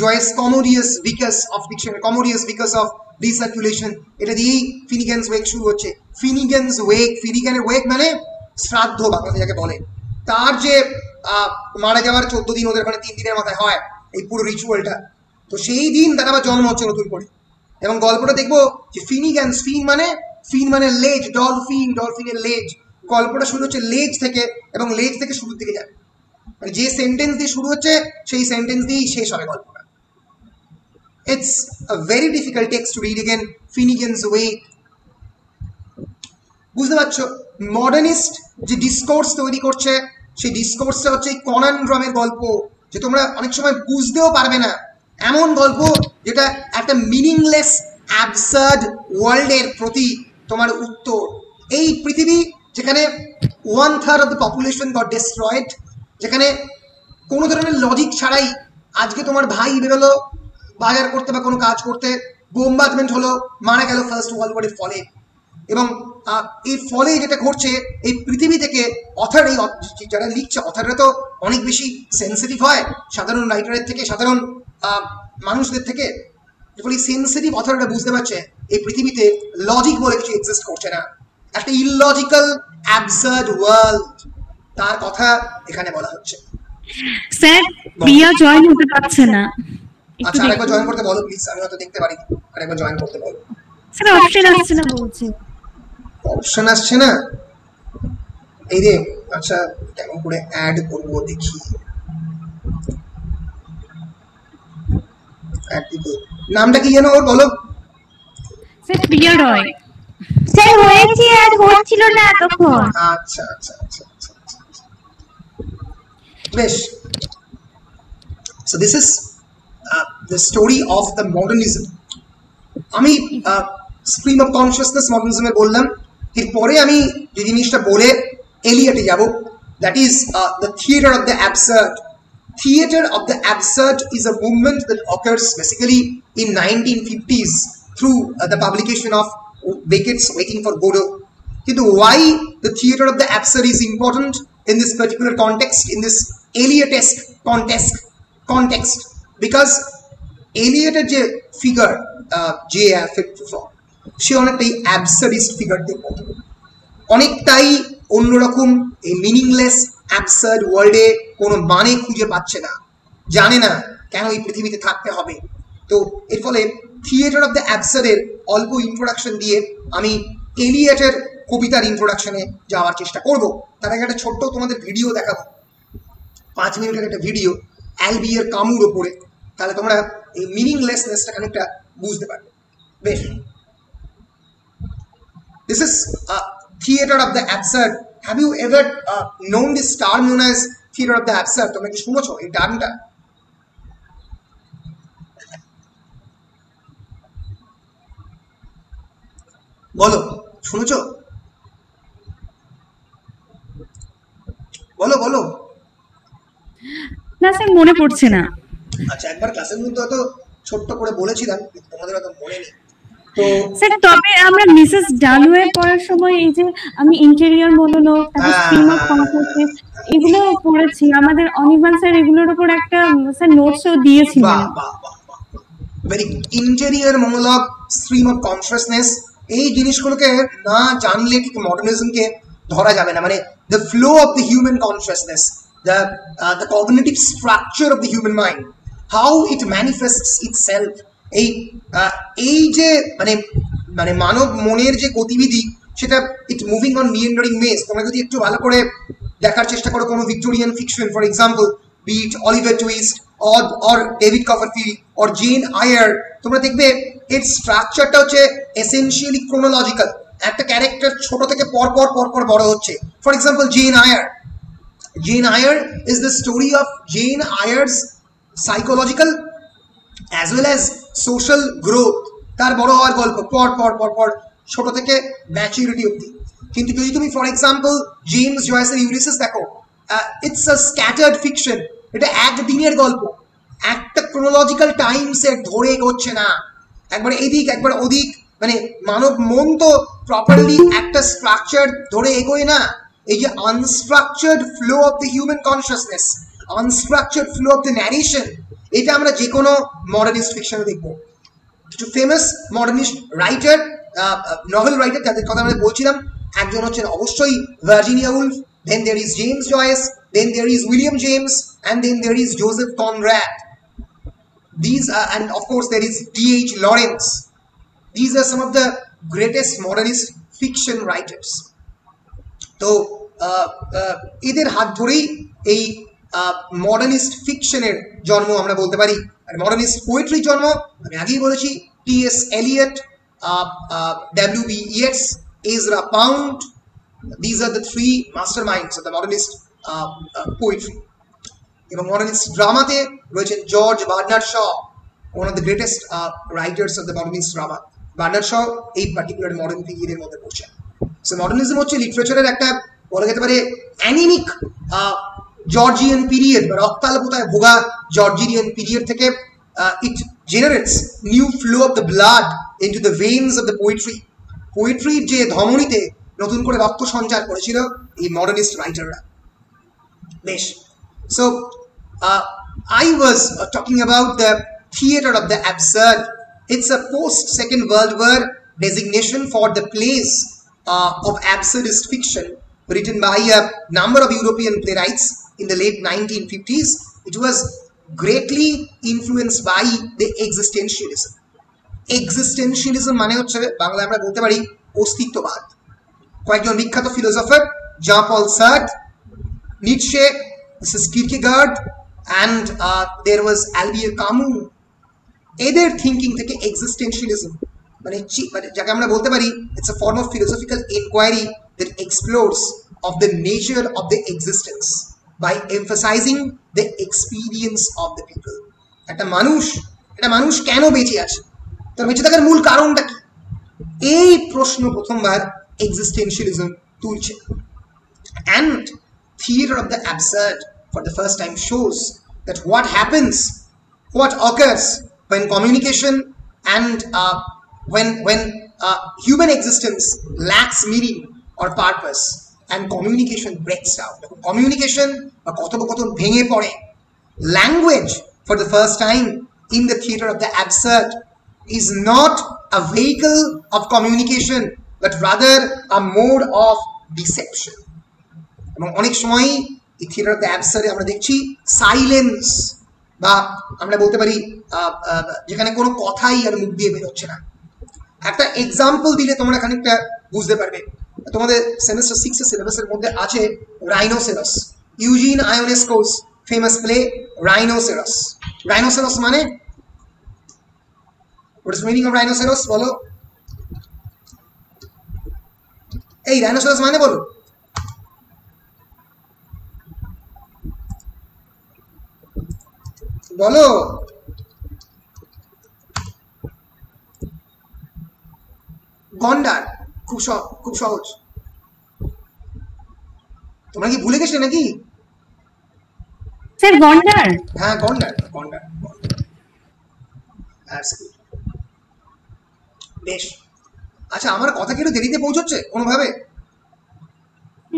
A: Joyce commodius vicus of dictionary, commodius vicus of recirculation, এটা দিয়েই ফিনিগ্যানস ওয়েক শুরু হচ্ছে। ফিনিগ্যানস ওয়েক, ফিনিগ্যানের ওয়েক মানে শ্রাদ্ধ বাংলাতে যাকে বলে। তার যে মারা যাওয়ার 14 দিন ওদের মানে 3 দিনের মাথায় হয় এই পুরো রিচুয়ালটা, তো সেই দিন তার আবার জন্ম হচ্ছে নতুন করে। এবং গল্পটা দেখবো যে ফিনিগ্যানস, ফিন মানে লেজ, ডলফিন, ডলফিনের লেজ। গল্পটা শুরু হচ্ছে লেজ থেকে, এবং লেজ থেকে শুরুর দিকে যাবে, মানে যে সেন্টেন্স দিয়ে শুরু হচ্ছে সেই সেন্টেন্স দিয়েই শেষ হবে গল্পটা। It's a very difficult text to read again, Finnegans Wake. বুঝতে পারছো, মডার্নিস্ট যে ডিসকোর্স তৈরি করছে সেই ডিসকোর্সটা হচ্ছে এই কনানড্রামের গল্প, যে তোমরা অনেক সময় বুঝতেও পারবে না, এমন গল্প যেটা একটা মিনিংলেস অ্যাবসার্ড ওয়ার্ল্ডের প্রতি তোমার উত্তর। এই পৃথিবী যেখানে 1/3 of the population goat destroyed, যেখানে কোনো ধরনের লজিক ছাড়াই আজকে তোমার ভাই বেরোলো বাজার করতে বা কোনো কাজ করতে, বোমবার্ডমেন্ট হলো, মারা গেল ফার্স্ট ওয়ার্ল্ড ওয়ারের ফলে। এবং এর ফলে যেটা ঘটছে এই পৃথিবী থেকে অথার, এই যারা লিখছে অথাররা তো অনেক বেশি সেন্সিটিভ হয় সাধারণ রাইটারের থেকে, সাধারণ মানুষদের থেকে। ফলে সেন্সিটিভ অথাররা বুঝতে পারছে এই পৃথিবীতে লজিক বলে কিছু এক্সিস্ট করছে না, একটা ইললজিক্যাল অ্যাবসার্ড ওয়ার্ল্ড, তার কথা এখানে বলা হচ্ছে।
B: স্যার প্রিয়া জয়েন হতে পারছে না,
A: আচ্ছা আরেকবার জয়েন করতে বলো প্লিজ, আমি হয়তো দেখতে পারি, আরেকবার জয়েন করতে বলো।
B: স্যার অপশন আসছে না বলছে,
A: অপশন আসছে না এই রে। আচ্ছা কেমন করে অ্যাড করবো দেখি, নামটা কি যেন ওর বলো?
B: স্যার প্রিয়া রয়।
C: স্যার হয়েছে আর হচ্ছিল না তখন।
A: আচ্ছা আচ্ছা আচ্ছা আচ্ছা বেশ। So this is the story of the modernism. আমি স্ট্রিম অফ কনসিয়াসনেস মডার্নিজমে বললাম, এরপরে আমি যে জিনিসটা বলে এলিয়টে যাব, that is the theatre of the absurd. Theater of the absurd is a movement that occurs basically in 1950s through the publication of Beckett's Waiting for Godot. Why the theater of the absurd is important in this particular context, in this Eliotesque context? Because Eliot যে figure, সে অনেকটাই absurdist figure দেখব, অনেকটাই অন্যরকম, এই meaningless absurd ওয়ার্ল্ডে কোনো মানে খুঁজে পাচ্ছে না, জানে না কেন এই পৃথিবীতে থাকতে হবে। তো এর ফলে থিয়েটার অফ দ্য অ্যাবসার্ডের অল্প ইন্ট্রোডাকশন দিয়ে আমি এলিয়টের কবিতার ইন্ট্রোডাকশনে যাওয়ার চেষ্টা করব। তার আগে একটা ছোট্ট তোমাদের ভিডিও দেখাবো, 5 মিনিটের একটা ভিডিও অ্যালবিয়ের কামুর ওপরে, তাহলে তোমরা এই মিনিংলেসনেসটা খানিকটা বুঝতে পারবে। বেশ, this is theater of the absurd. Have you ever known this term known as theater of the absurd? তোমরা কি শুনেছো এই টার্মটা? বলো, শুনেছো? বলো বলো।
B: না স্যার মনে পড়ছে না।
A: আচ্ছা একবার ক্লাসের মধ্যে হয়তো ছোট্ট করে বলেছিলাম, তোমাদের হয়তো মনে নেই। তো
B: স্যার তবে আমরা মিসেস ডালওয়ে পড়ার সময় এই যে আমি interior monologue, stream of consciousness এগুলো পড়েছি, আমাদের অনির্বাণ স্যার এগুলোর উপর একটা স্যার নোটসও দিয়েছিলেন।
A: Very good. Interior monologue, stream of consciousness, এই জিনিসগুলোকে না জানলে ঠিক মডার্নিজমকে ধরা যাবে না। মানে the flow of the human consciousness, the cognitive structure of the human mind, how it manifests itself. এই যে মানে মানে মানব মনের যে গতিবিধি, সেটা ইট মুভিং অন মিয়েন্ডারিং মেজ। তোমরা যদি একটু ভালো করে দেখার চেষ্টা করো কোনো Victorian fiction, for example be it Oliver Twist or David Copperfield or Jane Eyre, তোমরা দেখবে এর স্ট্রাকচারটা হচ্ছে এসেনশিয়ালি ক্রোনোলজিক্যাল। একটা ক্যারেক্টার ছোট থেকে পরপর পরপর বড় হচ্ছে। For example Jane Eyre is the story of Jane Eyre's psychological as well as social growth, তার বড় হওয়ার গল্প পর পর পর পর ছোট থেকে ম্যাচুরিটি অবধি। কিন্তু যদি তুমি ফর এক্সাম্পল জেমস জয়েসের ইউলিসিস দেখো, ইটস আ স্ক্যাটার্ড ফিকশন, এটা একদিনের গল্প, একটা ক্রোনোলজিক্যাল টাইমসে ধরে এগোচ্ছে না, একবার এদিক একবার ওদিক। মানে মানব মন তো প্রপারলি একটা স্ট্রাকচার ধরে এগোয় না, এই যে unstructured flow of the human consciousness, unstructured flow of the narration, এটা আমরা যে কোনো মডার্নিস্ট ফিকশনে দেখবো। কিছু famous modernist writer, novel writer যাদের কথা আমরা বলছিলাম, একজন হচ্ছেন অবশ্যই Virginia Woolf, then there is James Joyce, then there is William James, and then there is Joseph Conrad. These are, and of course there is D.H. Lawrence. These are some of the greatest modernist fiction writers. তো এদের হাত ধরেই এই modernist ফিকশনের জন্ম আমরা বলতে পারি। আর modernist পোয়েট্রির জন্ম আমি আগেই বলেছি, T.S. Eliot, W.B. Yeats, Ezra Pound. These are the three masterminds of the modernist poetry. এবং মডার্নিস্ট ড্রামাতে রয়েছেন George Bernard Shaw, one of the greatest writers of the modernist drama. Bernard Shaw এই particular modern পিরিয়ডের মধ্যে পড়ছেন। So modernism হচ্ছে লিটারেচারের একটা বলা যেতে পারে অ্যানিমিক জর্জিয়ান পিরিয়ড বা রক্তাল্পতায় ভোগা জর্জিয়ান পিরিয়ড থেকে it generates new flow of the blood into the veins of the poetry. পোয়েট্রির যে ধমনীতে নতুন করে রক্ত সঞ্চার করেছিল এই মডার্নিস্ট রাইটাররা। বেশ, so I was talking about the theatre of the absurd. It's a post-Second World War designation for the plays of absurdist fiction written by a number of European playwrights in the late 1950s. It was greatly influenced by the existentialism. Existentialism মানে হচ্ছে বাংলায় আমরা বলতে পারি অস্তিত্ববাদ। কয়েকজন বিখ্যাত philosopher, Jean Paul Sartre, Nietzsche, Mrs. Kierkegaard, and there was Albert Camus. এদের থিঙ্কিং থেকে এক্সিস্টেন্সিয়ালিজম মানে যাকে আমরা বলতে পারি it's a form of philosophical inquiry that explores of the nature of the existence by emphasising the experience of the people. একটা মানুষ কেন বেঁচে আছে, তার বেঁচে থাকার মূল কারণটা কি, এই প্রশ্ন প্রথমবার এক্সিস্টেন্সিয়ালিজম তুলছে। And theatre of the absurd for the first time shows that what occurs when communication and when human existence lacks meaning or purpose and communication breaks down. Communication বা কথোপকথন ভেঙে পড়ে। Language for the first time in the theatre of the absurd is not a vehicle of communication but rather a mode of deception. এবং অনেক সময় এই theatre of the অ্যাবসার্ডে আমরা দেখছি সাইলেন্স, বা আমরা বলতে পারি যেখানে কোনো কথাই আর মুখ দিয়ে বেরোচ্ছে না। একটা এক্সাম্পল দিলে তোমরা খানিকটা বুঝতে পারবে। তোমাদের সেমেস্টার 6 এর সিলেবাসের মধ্যে আছে Rhinoceros, Eugene Ionesco's famous play Rhinoceros. Rhinoceros মানে what is the meaning of Rhinoceros বলো? এই রাইনোসেরাস মানে বলো? বলো। গন্ডার, খুব সহজ। তোমরা কি ভুলে গেছিলে নাকি?
B: স্যার গন্ডার?
A: হ্যাঁ গন্ডার। বেশ, আচ্ছা আমার কথা কি একটু দেরিতে পৌঁছচ্ছে কোনোভাবে?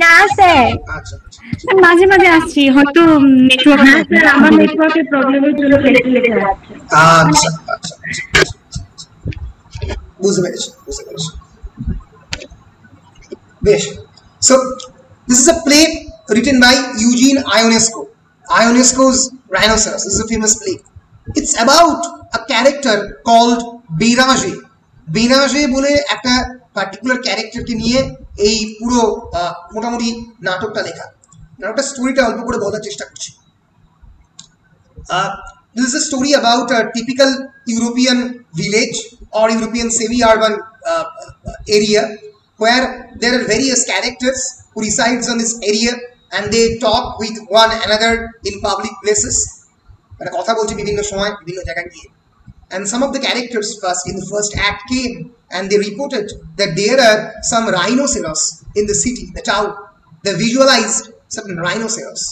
C: না স্যার,
A: আচ্ছা
B: মাঝে মাঝে আসছি, হয়তো নেটওয়ার্ক,
C: স্যার আমার নেটওয়ার্কের প্রবলেমের জন্য কেটে যাচ্ছে।
A: আচ্ছা বুঝতে পেরেছি। বেশ, so this is a play written by Eugene Ionesco. Ionesco's Rhinoceros. This is a famous play. It's about a character called Birage. Birage বলে একটা পার্টিকুলার ক্যারেক্টারকে নিয়ে এই পুরো মোটামুটি নাটকটা লেখা। নাটকটা স্টোরিটা অল্প করে বলার চেষ্টা করছি। This is a story about a typical European village or European semi-urban area where there are various characters who resides on this area and they talk with one another in public places. মানে কথা বলছে বিভিন্ন সময় বিভিন্ন জায়গায় গিয়ে। And some of the characters in the first act came and they reported that there are some rhinoceros in the city, the town. They visualized certain rhinoceros.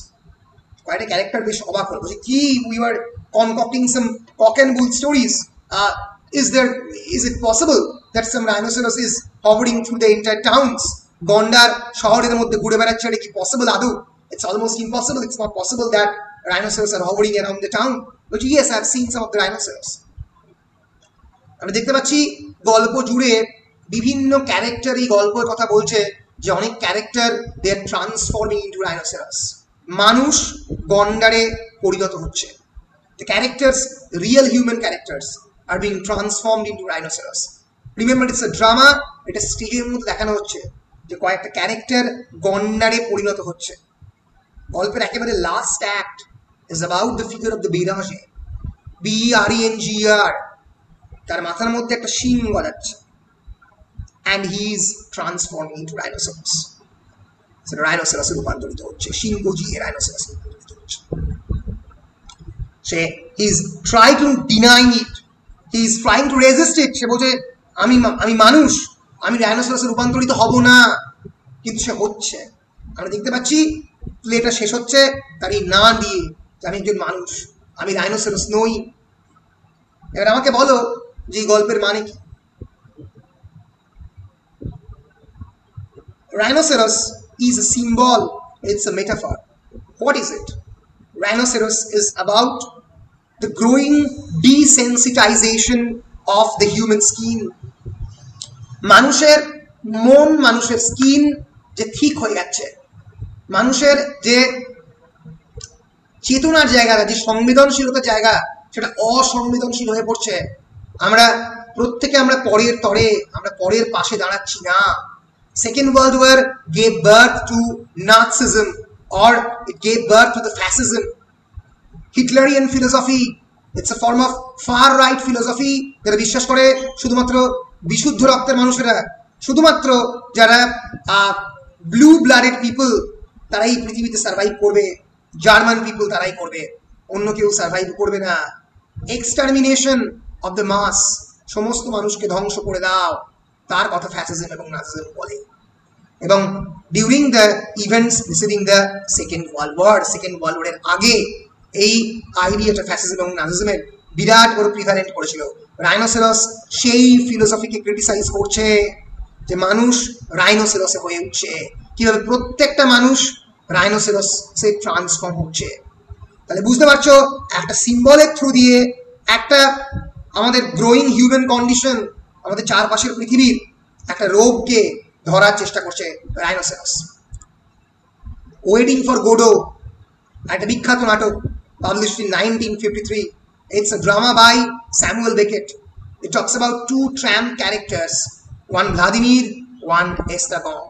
A: Quite a character besh obak holo bole ki we were concocting some cock and bull stories. Is it possible that some rhinoceros is hovering through the entire towns? গন্ডার শহরের মধ্যে ঘুরে বেড়াচ্ছে, এটা কি possible আদৌ? It's almost impossible. It's not possible that rhinoceros are hovering around the town. But yes, I've seen some of the rhinoceros. আমরা দেখতে পাচ্ছি গল্প জুড়ে বিভিন্ন ক্যারেক্টার এই গল্পের কথা বলছে যে অনেক ক্যারেক্টার দে আর ট্রান্সফর্মিং ইনটু রাইনোসেরাস। মানুষ গন্ডারে পরিণত হচ্ছে। The characters, real human characters, are being transformed into rhinoceros. Remember, it's a drama. এটা স্টেজের মধ্যে দেখানো হচ্ছে যে কয়েকটা ক্যারেক্টার গন্ডারে পরিণত হচ্ছে। গল্পের একেবারে last act is about the figure of the Berenger, BERENGER। তার মাথার মধ্যে একটা শিং গজাচ্ছে, and he is transforming into rhinoceros. So rhinoceros রূপান্তরিত হচ্ছে, শিং গজিয়ে rhinoceros রূপান্তরিত হচ্ছে। He is trying to deny it, he is trying to resist it. সে বলছে আমি মানুষ, আমি রাইনোসেরাসে রূপান্তরিত হব না, কিন্তু সে হচ্ছে। আমরা দেখতে পাচ্ছি প্লেটা শেষ হচ্ছে তারই না দিয়ে যে আমি একজন মানুষ, আমি রাইনোসেরাস নই। এবার আমাকে বলো যে এই গল্পের মানে কি? Rhinoceros is a symbol, it's a metaphor. What is it? Rhinoceros is about the growing desensitization of the human skin. মানুষের মন, মানুষের স্কিন যে ঠিক হয়ে যাচ্ছে, মানুষের যে চেতনার জায়গাটা, যে সংবেদনশীলতার জায়গা, সেটা অসংবেদনশীল হয়ে পড়ছে। আমরা প্রত্যেকে আমরা পরের তরে, আমরা পরের পাশে দাঁড়াচ্ছি না। Second World War gave birth to Nazism, or it gave birth to the fascism. Hitlerian philosophy, it's a form of far right philosophy, যারা বিশ্বাস করে শুধুমাত্র বিশুদ্ধ রক্তের মানুষেরা, শুধুমাত্র যারা ব্লু ব্লাডেড পিপল তারাই পৃথিবীতে সার্ভাইভ করবে, জার্মান পিপল তারাই করবে, অন্য কেউ সার্ভাইভ করবে না। এক্সটারমিনেশন অফ দ্য মাস, সমস্ত মানুষকে ধ্বংস করে দাও, তার কথা ফ্যাসিজম এবং নাজিজম বলে। এবং during the events preceding the Second World War, Second World ওয়ারের আগে এই আইডিয়াটা ফ্যাসিজম এবং নাজিজমের বিরাট বড় প্রিভ্যালেন্ট করেছিল। রাইনোসেরাস সেই ফিলোসফিকে ক্রিটিসাইজ করছে যে মানুষ রাইনোসেরাসে হয়ে উঠছে, কিভাবে প্রত্যেকটা মানুষ রাইনোসেরাসে ট্রান্সফর্ম হচ্ছে। তাহলে বুঝতে পারছো একটা সিম্বলের থ্রু দিয়ে একটা আমাদের গ্রোয়িং হিউম্যান কন্ডিশন, আমাদের চারপাশের পৃথিবীর একটা রোগকে ধরার চেষ্টা করছে রাইনোসেরাস। ওয়েটিং ফর গোডো, একটা বিখ্যাত নাটক published in 1953. It's a drama by Samuel Beckett. It talks about two tramp characters, one Vladimir, one Estragon.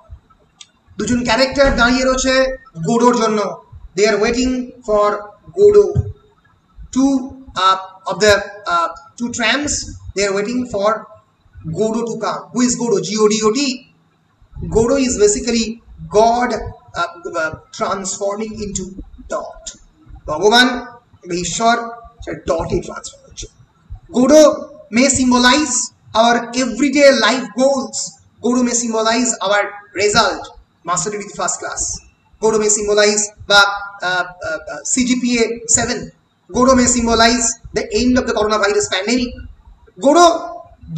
A: দুজন ক্যারেক্টার দাঁড়িয়ে রয়েছে গোডোর জন্য। They are waiting for Godot. Two of the two tramps, they are waiting for Godot to come. Who is Godot? G-O-D-O-T. Godot is basically God transforming into dot. ভগবান ঈশ্বর ডটে transform হচ্ছে। Godot may symbolize our everyday life goals. Godot may symbolize our result, mastery with first class. Godot may symbolize the CGPA 7. Godot may symbolize the end of the coronavirus pandemic. Godot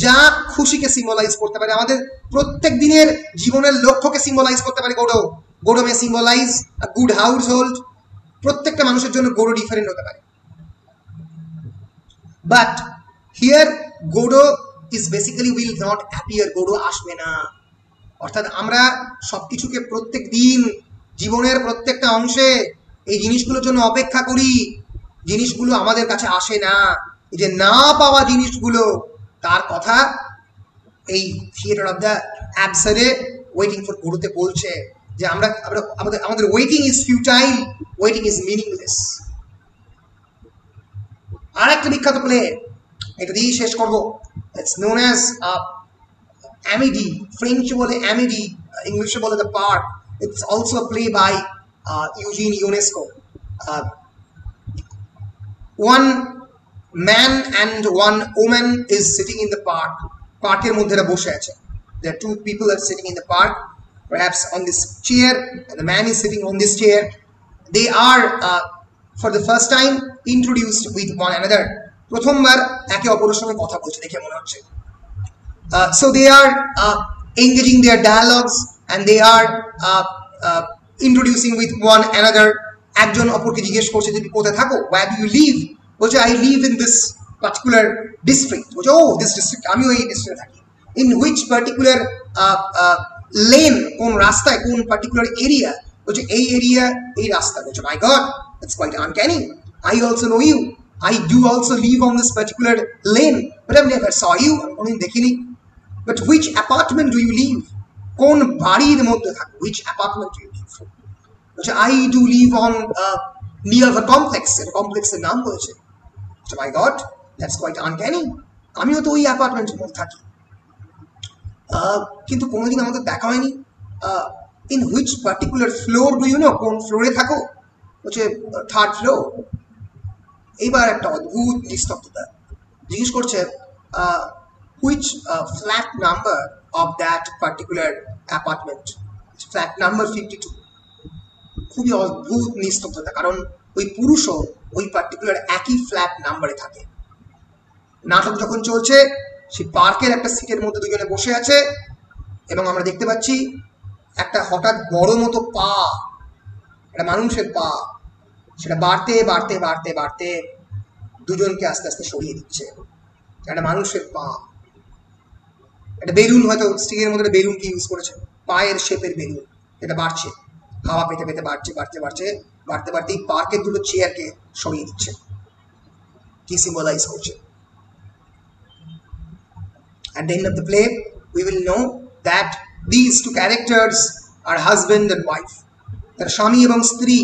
A: যা খুশিকে symbolise করতে পারে, আমাদের প্রত্যেক দিনের জীবনের লক্ষ্যকে symbolize করতে পারে Godot. Godot may symbolize a good household. প্রত্যেকটা মানুষের জন্য গোডো ডিফারেন্ট হতে পারে, but here Godot is basically will not appear, Godot আসবে না। অর্থাৎ আমরা সবকিছুকে প্রত্যেক দিন জীবনের প্রত্যেকটা অংশে এই জিনিসগুলোর জন্য অপেক্ষা করি, জিনিসগুলো আমাদের কাছে আসে না। এই যে না পাওয়া জিনিসগুলো, তার কথা এই থিয়েটার অফ দ্য অ্যাবসার্ডে ওয়েটিং ফর গোডোতে বলছে যে আমরা আমাদের waiting is futile, waiting is meaningless. আর একটা বিখ্যাত প্লে, এটা দিয়েই শেষ করবো। ইটস নোন অ্যাজ অ্যামিডি, ফ্রেঞ্চে বলে অ্যামিডি, ইংলিশে বলে the park. It's also a play by Eugene Ionesco. One man and one woman is sitting in the park. Parker মধ্যে বসে আছে। There are two people are sitting in the park, perhaps on this chair, and the man is sitting on this chair. They are for the first time introduced with one another. প্রথমবার একে অপরের সঙ্গে কথা বলছে দেখে মনে হচ্ছে। So they are engaging their dialogues, and they are introducing with one another. একজন অপরকে জিজ্ঞেস করছে যে তুমি কোথায় থাকো, where do you live? বলছে I live in this particular district. বলছে oh this district, আমিও এই ডিস্ট্রিক্টে থাকি. In which particular lane, কোন রাস্তায়, কোন particular area? বলছে এই এরিয়া, এই রাস্তা. বলছে my god, that's quite uncanny. I also know you. I do also live on this particular lane, but I've never saw you. আমি কোনোদিন দেখিনি. But which apartment do you live? কোন বাড়ির মধ্যে থাকো? Which apartment do you live? বলছে I do live on near the complex. এর কমপ্লেক্সের নাম বলছে. বলছে my god, that's quite uncanny. আমিও তো ওই অ্যাপার্টমেন্টের মধ্যে থাকি, কিন্তু কোনোদিন আমাদের দেখা হয়নি. In which particular floor do you know? কোন ফ্লোরে থাকো? বলছে থার্ড ফ্লোর. এইবার একটা অদ্ভুত নিস্তব্ধতা. জিজ্ঞেস করছে which flat number of that particular apartment? Flat number 52. খুবই অদ্ভুত নিস্তব্ধতা, কারণ ওই পুরুষও ওই পার্টিকুলার একই ফ্ল্যাট নাম্বারে থাকে. নাটক যখন চলছে, সেই পার্কের একটা সিটের মধ্যে দুজনে বসে আছে এবং আমরা দেখতে পাচ্ছি একটা হঠাৎ বড় মতো পা, একটা মানুষের পা, সেটা বাড়তে বাড়তে বাড়তে বাড়তে দুজনকে আস্তে আস্তে সরিয়ে দিচ্ছে. একটা মানুষের পা, একটা বেলুন, হয়তো স্টিকের মধ্যে একটা বেলুনকে ইউজ করেছে, পায়ের শেপের বেলুন, এটা বাড়ছে, হাওয়া পেতে পেতে বাড়ছে বাড়তে বাড়ছে বাড়তে বাড়তে এই পার্কের দুটো চেয়ারকে সরিয়ে দিচ্ছে. কি সিম্বলাইজ করছে? At the end of the play, we will know that these two characters are husband and wife. তার স্বামী এবং স্ত্রী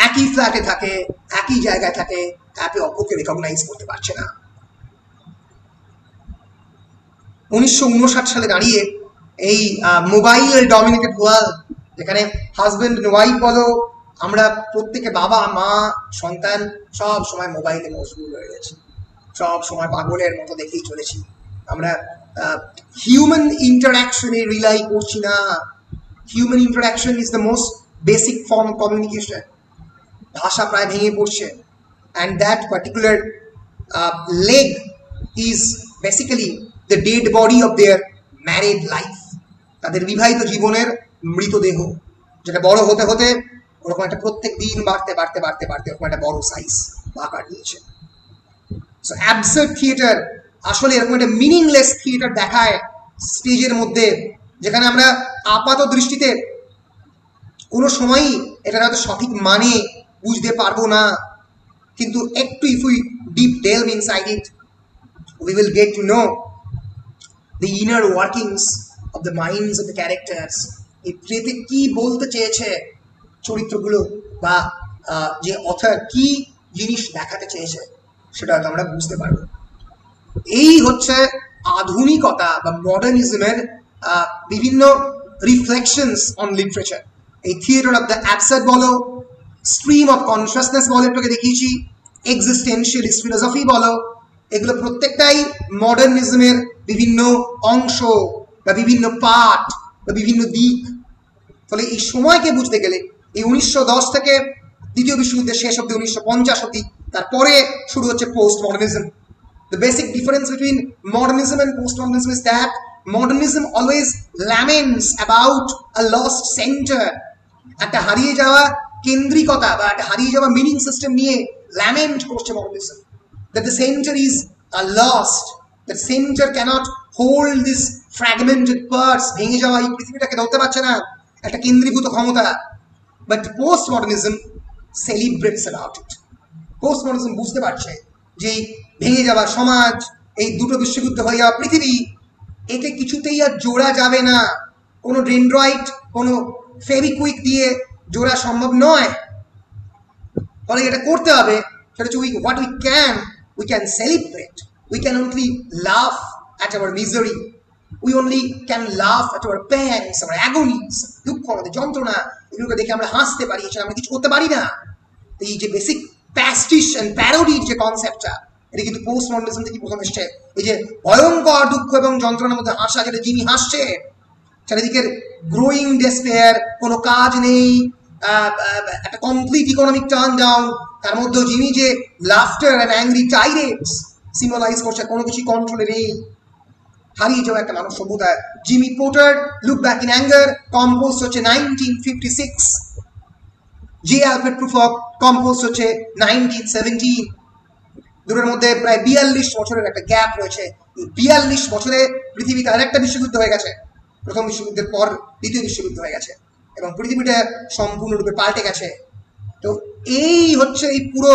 A: একই ফ্ল্যাটে থাকে, একই জায়গায় থাকে, একে অপরকে রেকগনাইজ করতে পারছে না. 1959 সালে দাঁড়িয়ে এই মোবাইল ডমিনেটেড ওয়ার্ল্ড, যেখানে হাজবেন্ড এন্ড ওয়াইফ বলো, আমরা প্রত্যেকে বাবা মা সন্তান সব সময় মোবাইলে মশগুল হয়ে গেছি, সব সময় পাগলের মতো দেখেই চলেছি. আমরা হিউম্যান ইন্টারাকশনে রিলাই করছি না. Human interaction is the most basic form of communication. ভাষা প্রায় ভেঙে পড়ছে, and that particular leg is basically the dead body of their married life. তাদের বিবাহিত জীবনের মৃতদেহ, যেটা বড় হতে হতে ওরকম একটা প্রত্যেক দিন বাড়তে বাড়তে বাড়তে বাড়তে ওরকম একটা বড় সাইজ আকার নিয়েছে. সো অ্যাবসার্ড থিয়েটার আসলে এরকম একটা মিনিংলেস থিয়েটার দেখায় স্টেজের মধ্যে, যেখানে আমরা আপাত দৃষ্টিতে কোনো সময়ই এটা হয়তো সঠিক মানে বুঝতে পারবো না, কিন্তু একটু if we deep delve inside it, we will get to know the inner workings of the minds of the characters. এই প্লেতে কি বলতে চেয়েছে চরিত্রগুলো, বা যে অথর কি জিনিস দেখাতে চেয়েছে, সেটা হয়তো আমরা বুঝতে পারবো. এই হচ্ছে আধুনিকতা বা মডার্নিজমের বিভিন্ন রিফ্লেকশনস অন লিটারেচার. এই থিয়েটার অফ দ্য অ্যাবসার্ড বলো, স্ট্রিম অফ কনসিয়াসনেস বলো, এটাকে দেখিয়েছি, এক্সিস্টেন্সিয়ালিস্ট ফিলোসফি বলো, এগুলো প্রত্যেকটাই মডার্নিজমের বিভিন্ন অংশ বা বিভিন্ন পার্ট বা বিভিন্ন দিক. ফলে এই সময়কে বুঝতে গেলে এই 1910 থেকে দ্বিতীয় বিশ্বযুদ্ধের শেষ অব্দি 1950 অব্দি, তারপরে শুরু হচ্ছে post modernism. The basic difference between modernism and postmodernism is that modernism always laments about a lost center. একটা হারিয়ে যাওয়া কেন্দ্রিকতা বা একটা হারিয়ে যাওয়া মিনিং সিস্টেম নিয়ে ল্যামেন্ট করছে modernism. That the center is lost. That center cannot hold this fragmented parts. ভেঙে যাওয়া এই পৃথিবীটাকে ধরতে পারছে না একটা কেন্দ্রীভূত ক্ষমতা. But postmodernism celebrates about it. Postmodernism বুঝতে পারছে যে ভেঙে যাওয়া সমাজ, এই দুটো বিশ্বযুদ্ধ হয়ে যাওয়া পৃথিবী, এতে কিছুতেই আর জোড়া যাবে না. কোনো ডেনড্রাইট, কোনো ফেভিকুইক দিয়ে জোড়া সম্ভব নয়. ফলে এটা করতে হবে, সেটা হচ্ছে what we can celebrate. We can only laugh at our misery. We only can laugh at our pangs, our agonies, দুঃখ, আমাদের যন্ত্রণা, এগুলোকে দেখে আমরা হাসতে পারি, এছাড়া আমরা কিছু করতে পারি না. এই যে বেসিক প্যাস্টিশ অ্যান্ড প্যারোডির যে কনসেপ্টটা, এটা কিন্তু পোস্ট মডার্নিজম থেকে প্রথম এসছে. এই যে ভয়ঙ্কর দুঃখ এবং যন্ত্রণার মধ্যে হাসা, যেটা যিনি হাসছে, চারিদিকের গ্রোয়িং ডেসপেয়ার, কোনো কাজ নেই, একটা কমপ্লিট ইকোনমিক টার্ন ডাউন, তার মধ্যেও যিনি যে লাফটার অ্যান্ড অ্যাংরি টাইরেটস সিম্বলাইজ করছে, কোনো কিছু কন্ট্রোলে নেই, হারিয়ে যাওয়া একটা মানব সভ্যতা। Jimmy porter look back in anger compose হচ্ছে 1956, জে অ্যালফ্রেড প্রুফক কম্পোজ হচ্ছে 1917। দুটোর মধ্যে প্রায় 42 বছরের একটা গ্যাপ রয়েছে। 42 বছরে পৃথিবীতে আরেকটা বিশ্বযুদ্ধ হয়ে গেছে, প্রথম বিশ্বযুদ্ধের পর দ্বিতীয় বিশ্বযুদ্ধ হয়ে গেছে এবং পৃথিবীটা সম্পূর্ণরূপে পাল্টে গেছে। তো এই হচ্ছে এই পুরো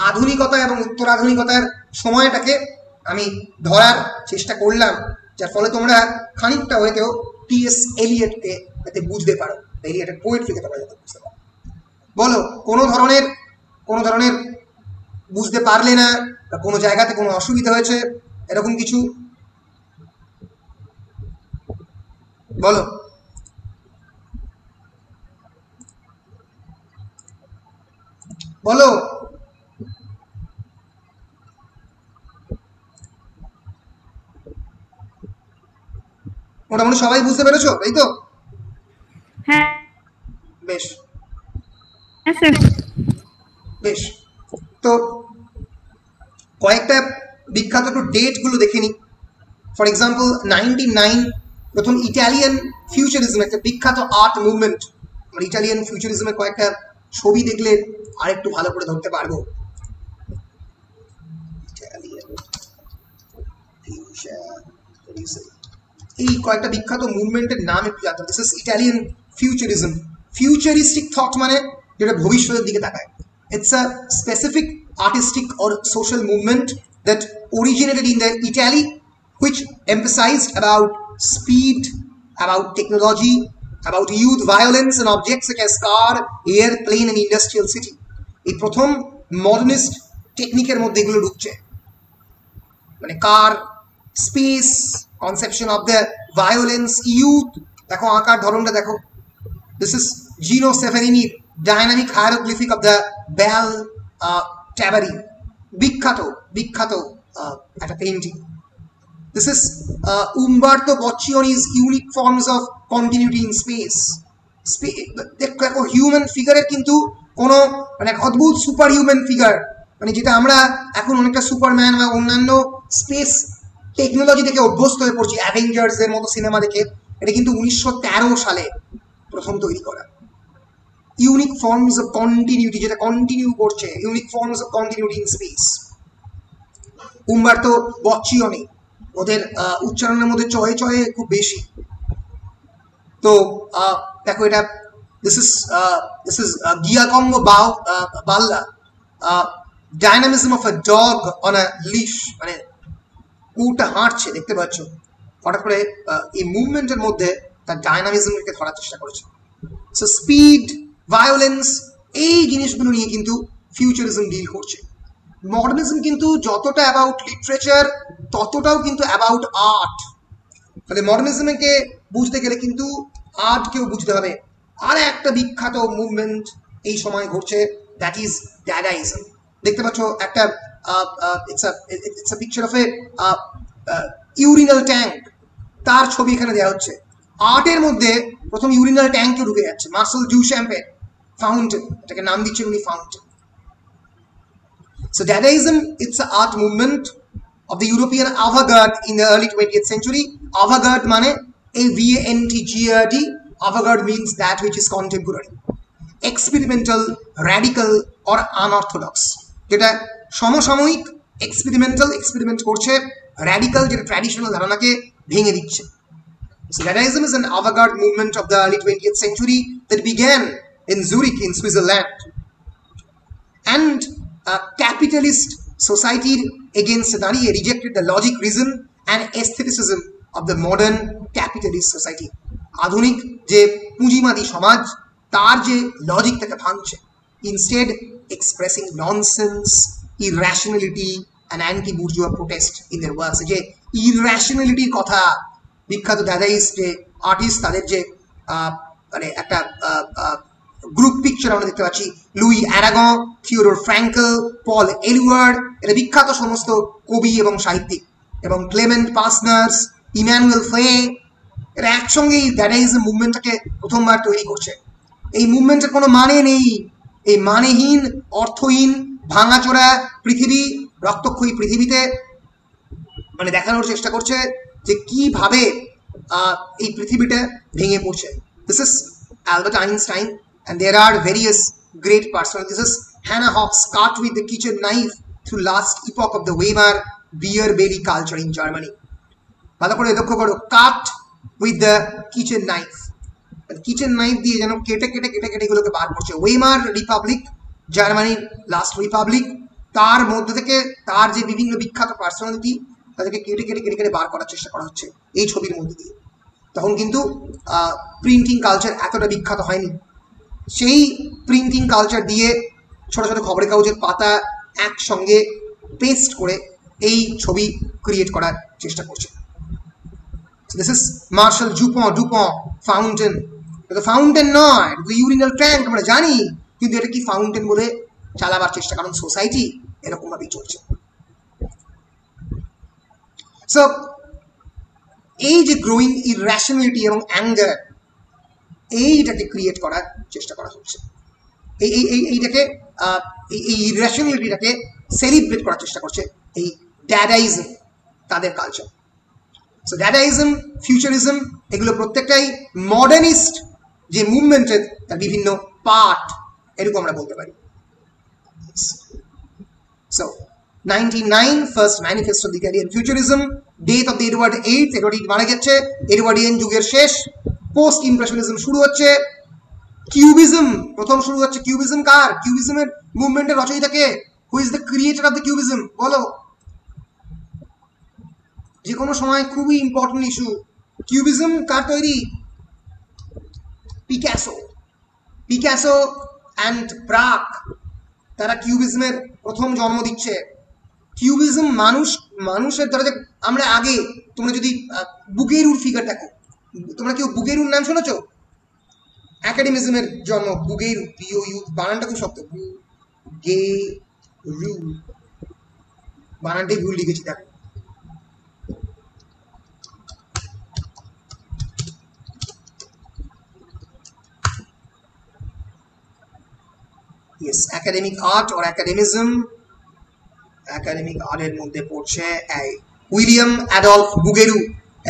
A: আধুনিকতা এবং উত্তরাধুনিকতার সময়টাকে আমি ধরার চেষ্টা করলাম, যার ফলে তোমরা খানিকটা হয়তো টি.এস. এলিয়টকে যাতে বুঝতে পারো, এলিয়টের পোয়েট্রিকে তোমরা যাতে বুঝতে পারো। বলো কোনো ধরনের বুঝতে পারলে না বা কোনো জায়গাতে কোনো অসুবিধা হয়েছে এরকম কিছু বলো। বলো মোটামুটি সবাই বুঝতে পেরেছো, তাই তো?
B: হ্যাঁ
A: বেশ
B: স্যার।
A: বেশ, তো কয়েকটা বিখ্যাত একটু ডেট গুলো দেখে নি। ফর এক্সাম্পল 1909 প্রথম ইটালিয়ান ফিউচারিজম, একটা বিখ্যাত আর্ট মুভমেন্ট। ইটালিয়ান ফিউচারিজমের কয়েকটা ছবি দেখলে আর একটু ভালো করে ধরতে পারবো। এই কয়েকটা বিখ্যাত মুভমেন্টের নাম একটু জানতে হবে। This is Italian futurism. Futuristic thought মানে যেটা ভবিষ্যতের দিকে তাকায়। It's a specific artistic or social movement that originated in the Italy, which emphasized about speed, about technology, about youth violence and objects such as car, air, plane and industrial city. এই প্রথম modernist টেকনিকের মধ্যে এগুলো ঢুকছে, মানে car, space, conception of the violence, youth. দেখো আঁকার ধরনটা দেখো, দিস ইজ জিনো সেফারিনির dynamic hieroglyphic of the Bal Tabarin, বিখ্যাত একটা painting. This is Umberto Boccioni's unique forms of continuity in space. দেখো হিউম্যান ফিগারের কিন্তু কোনো মানে এক অদ্ভুত সুপার হিউম্যান ফিগার, মানে যেটা আমরা এখন অনেকটা সুপারম্যান বা অন্যান্য স্পেস টেকনোলজি থেকে অভ্যস্ত হয়ে পড়ছি অ্যাভেঞ্জার্স এর মতো সিনেমা দেখে। এটা কিন্তু 1913 সালে প্রথম তৈরি করা। ইউনিক ফর্মস অফ কন্টিনিউটি, যেটা কন্টিনিউ করছে, unique forms of continuity in space. Umberto Boccioni, ওদের উচ্চারণের মধ্যে চয়ে চয়ে খুব বেশি। তো দেখো এটা দিস ইজ গিয়াকম্বো Balla, dynamism of a dog on a leash, মানে কুকুরটা হাঁটছে দেখতে পাচ্ছ, হঠাৎ করে এই মুভমেন্টের মধ্যে তার ডাইনামিজমকে ধরার চেষ্টা করেছে। সো স্পিড, ভায়োলেন্স, এই জিনিসগুলো নিয়ে কিন্তু ফিউচারিজম ডিল করছে। মডার্নিজম কিন্তু যতটা অ্যাবাউট লিটারেচার ততটাও কিন্তু অ্যাবাউট আর্ট। তাহলে মডার্নিজমকে বুঝতে গেলে কিন্তু আর্টকেও বুঝতে হবে। আর একটা বিখ্যাত মুভমেন্ট এই সময় ঘটছে, দ্যাট ইজ ড্যাডাইজম। দেখতে পাচ্ছ একটা it's a picture of A urinal tank, তার ছবি এখানে দেওয়া হচ্ছে। আর্টের মধ্যে প্রথম ইউরিনাল ট্যাঙ্কও ঢুকে যাচ্ছে, মার্সেল ডুশ্যাম্পের ফাউন্টেন, এটাকে নাম দিচ্ছেন উনি fountain. So Dadaism, it's an art movement of the European avant-garde in the early 20th century. Avant-garde মানে AVANTGARD. Avant-garde means that which is contemporary, experimental, radical or unorthodox. যেটা সমসাময়িক, experiment করছে, radical যেটা traditional ধারণাকে ভেঙে দিচ্ছে। So Dadaism is an avant-garde movement of the early 20th century that began in Zurich in Switzerland. And capitalist society against দাঁড়িয়ে rejected the logic, reason and aestheticism of the modern capitalist society. আধুনিক যে পুঁজিবাদী সমাজ তার যে logic তাকে ভাঙছে, instead expressing nonsense, irrationality and anti-bourgeois protest in their works. যে irrationality কথা বিখ্যাত দাদাইস্ট যে আর্টিস্ট তাদের যে মানে একটা গ্রুপ পিকচার আমরা দেখতে পাচ্ছি, লুই অ্যারাগন, থিওডোর ফ্র্যাঙ্কেল, পল এলুয়ার্ড, এটা বিখ্যাত সমস্ত কবি এবং সাহিত্যিক, এবং ক্লেমেন্ট পাসনার্স, ইম্যানুয়েল ফে, এরা একসঙ্গে এই ড্যাডাইজম মুভমেন্টটাকে প্রথমবার তৈরি করছে। এই মুভমেন্টের কোনো মানে নেই, এই মানেহীন, অর্থহীন, ভাঙাচোরা পৃথিবী, রক্তক্ষয়ী পৃথিবীতে মানে দেখানোর চেষ্টা করছে যে কিভাবে এই পৃথিবীটা ভেঙে পড়ছে। This is Albert Einstein and there are various great personalities. This is Hannah Hobbs cut with the kitchen knife through last epoch of the Weimar beer belly culture in Germany. ভালো করে লক্ষ্য করো, কাট with the kitchen knife, kitchen knife দিয়ে যেন কেটে কেটে কেটে কেটে এগুলোকে বার করছে। ওয়েমার রিপাবলিক, জার্মানির লাস্ট রিপাবলিক, তার মধ্যে থেকে তার যে বিভিন্ন বিখ্যাত পার্সোনালিটি তাদেরকে কেটে কেটে কেটে কেটে বার করার চেষ্টা করা হচ্ছে এই ছবির মধ্যে দিয়ে। তখন কিন্তু প্রিন্টিং কালচার এতটা বিখ্যাত হয়নি। সেই প্রিন্টিং কালচার দিয়ে ছোট ছোট খবরের কাগজের পাতা একসঙ্গে পেস্ট করে এই ছবি ক্রিয়েট করার চেষ্টা করছে। This is Marshall Dupont fountain. এটা ফাউন্টেন নয়, এটা ইউরিনাল ট্যাঙ্ক আমরা জানি, কিন্তু এটা কি ফাউন্টেন বলে চালাবার চেষ্টা, কারণ সোসাইটি এরকম ভাবেই চলছে। সো এই যে গ্রোয়িং ইররেশনালিটি এবং অ্যাঙ্গার, এইটাকে ক্রিয়েট করার চেষ্টা করা হচ্ছে, এইটাকে এই ইররেশনালিটিটাকে সেলিব্রেট করার চেষ্টা করছে এই ড্যাডাইজম, তাদের কালচার। সো ড্যাডাইজম, ফিউচারিজম, এগুলো প্রত্যেকটাই মডার্নিস্ট যে মুভমেন্টের তার বিভিন্ন পার্ট, এরকম আমরা বলতে পারি। So 99 first manifesto of the Italian futurism, death of the Edward eight, Edward eight মারা গেছে, এডওয়ার্ডিয়ান যুগের শেষ, পোস্ট ইমপ্রেশনিজম শুরু হচ্ছে, কিউবিজম প্রথম শুরু হচ্ছে। কিউবিজম কার? কিউবিজমের মুভমেন্টের রচয়িতাকে? Who is the creator of the cubism? বলো। যে কোনো সময় খুবই ইম্পর্টেন্ট ইস্যু। কিউবিজম কার তৈরি? পিকাসো অ্যান্ড ব্রাক, তারা কিউবিজমের প্রথম জন্ম দিচ্ছে। কিউবিজম মানুষের ধরো যে আমরা আগে, তোমরা যদি বুগেরুর ফিগার দেখো, তোমরা কেউ বুগেরুর নাম শুনেছ? একাডেমিজমের জন্ম বুগেরু, বিওইউ, বানানটা খুব শক্ত, বুগেরু, বানানটাই ভুল লিখেছি দেখো। Yes, academic art or academism, academic art এর মধ্যে পড়ছে William Adolphe Bouguereau.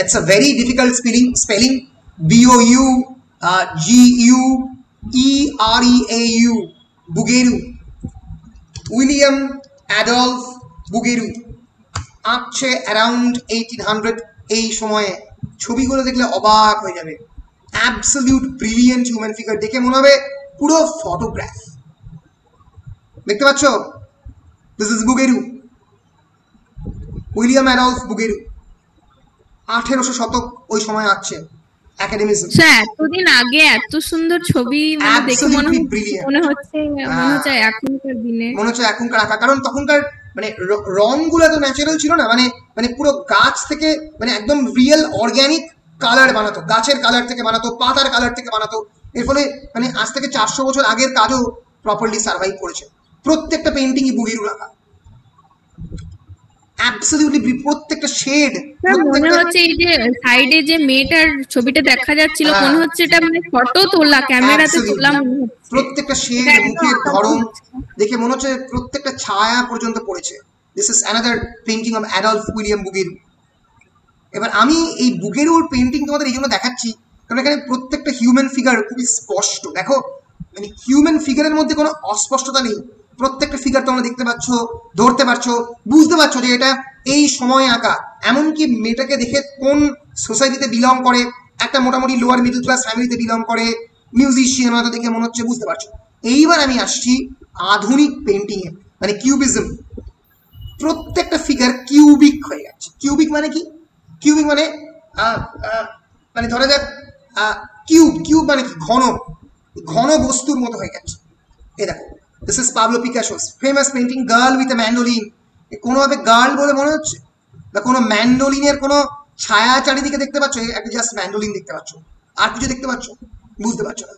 A: It's a very difficult spelling, B-O-U-G-U-E-R-E-A-U, Bouguereau, William Adolphe Bouguereau. আঁকছে অ্যারাউন্ড 1800 এই সময়ে। ছবিগুলো দেখলে অবাক হয়ে যাবে, অ্যাবসলিউট ব্রিলিয়েন্ট হিউম্যান ফিগার, দেখে মনে হবে পুরো ফটোগ্রাফ। দেখতে পাচ্ছ? This is Bouguereau, William Adolphe Bouguereau. 1800 শতক ওই সময় আঁকছে একাডেমিজম।
B: এতদিন আগে এত সুন্দর ছবি দেখে মনে হচ্ছে
A: এখনকার আঁকা, কারণ তখনকার মানে রংগুলো এত ন্যাচারাল ছিল না, মানে পুরো গাছ থেকে, মানে একদম রিয়েল অর্গ্যানিক কালার বানাতো, গাছের কালার থেকে বানাতো, পাতার কালার থেকে বানাতো। এর ফলে মানে আজ থেকে 400 বছর আগের কাজও প্রপারলি সার্ভাইভ করেছে। প্রত্যেকটা পেইন্টিংই বুগেরুর আঁকা, অ্যাবসলিউটলি প্রত্যেকটা শেড।
B: মনে হচ্ছে এই যে সাইডে যে মেয়েটার ছবিটা দেখা যাচ্ছিল, মনে হচ্ছে এটা মানে ফটো তোলা, ক্যামেরাতে তোলা মনে হচ্ছে।
A: প্রত্যেকটা শেড, মুখের ধরন দেখে মনে হচ্ছে প্রত্যেকটা ছায়া পর্যন্ত পড়েছে। This is another painting of Adolphe William Bouguereau. এবার আমি এই বুগেরুর পেইন্টিং তোমাদের এই জন্য দেখাচ্ছি কারণ এখানে প্রত্যেকটা হিউম্যান ফিগার খুবই স্পষ্ট। দেখো, মানে হিউম্যান ফিগারের মধ্যে কোনো অস্পষ্টতা নেই। প্রত্যেকটা ফিগার তোমরা দেখতে পাচ্ছ, ধরতে পারছো, বুঝতে পারছো যে এটা এই সময়ে আঁকা। এমনকি মেয়েটাকে দেখে কোন সোসাইটিতে বিলং করে, একটা মোটামুটি লোয়ার মিডল ক্লাস ফ্যামিলিতে বিলং করে, মিউজিশিয়ান হয়তো দেখে মনে হচ্ছে, বুঝতে পারছো। এইবার আমি আসছি আধুনিক পেইন্টিংয়ে, মানে কিউবিজম। প্রত্যেকটা ফিগার কিউবিক হয়ে যাচ্ছে। কিউবিক মানে কি? কিউবিক মানে মানে ধরা যাক কিউব মানে কি? ঘন বস্তুর মতো হয়ে যাচ্ছে। এ দেখো, this is Pablo Picasso's famous painting girl with a mandolin. কোনোভাবে গার্ল বলে মনে হচ্ছে, বা কোনো ম্যান্ডোলিনের কোনো ছায়া চারিদিকে দেখতে পাচ্ছ? একটা জাস্ট ম্যান্ডোলিন দেখতে পাচ্ছ, আর কিছু দেখতে পাচ্ছ? বুঝতে পারছো না।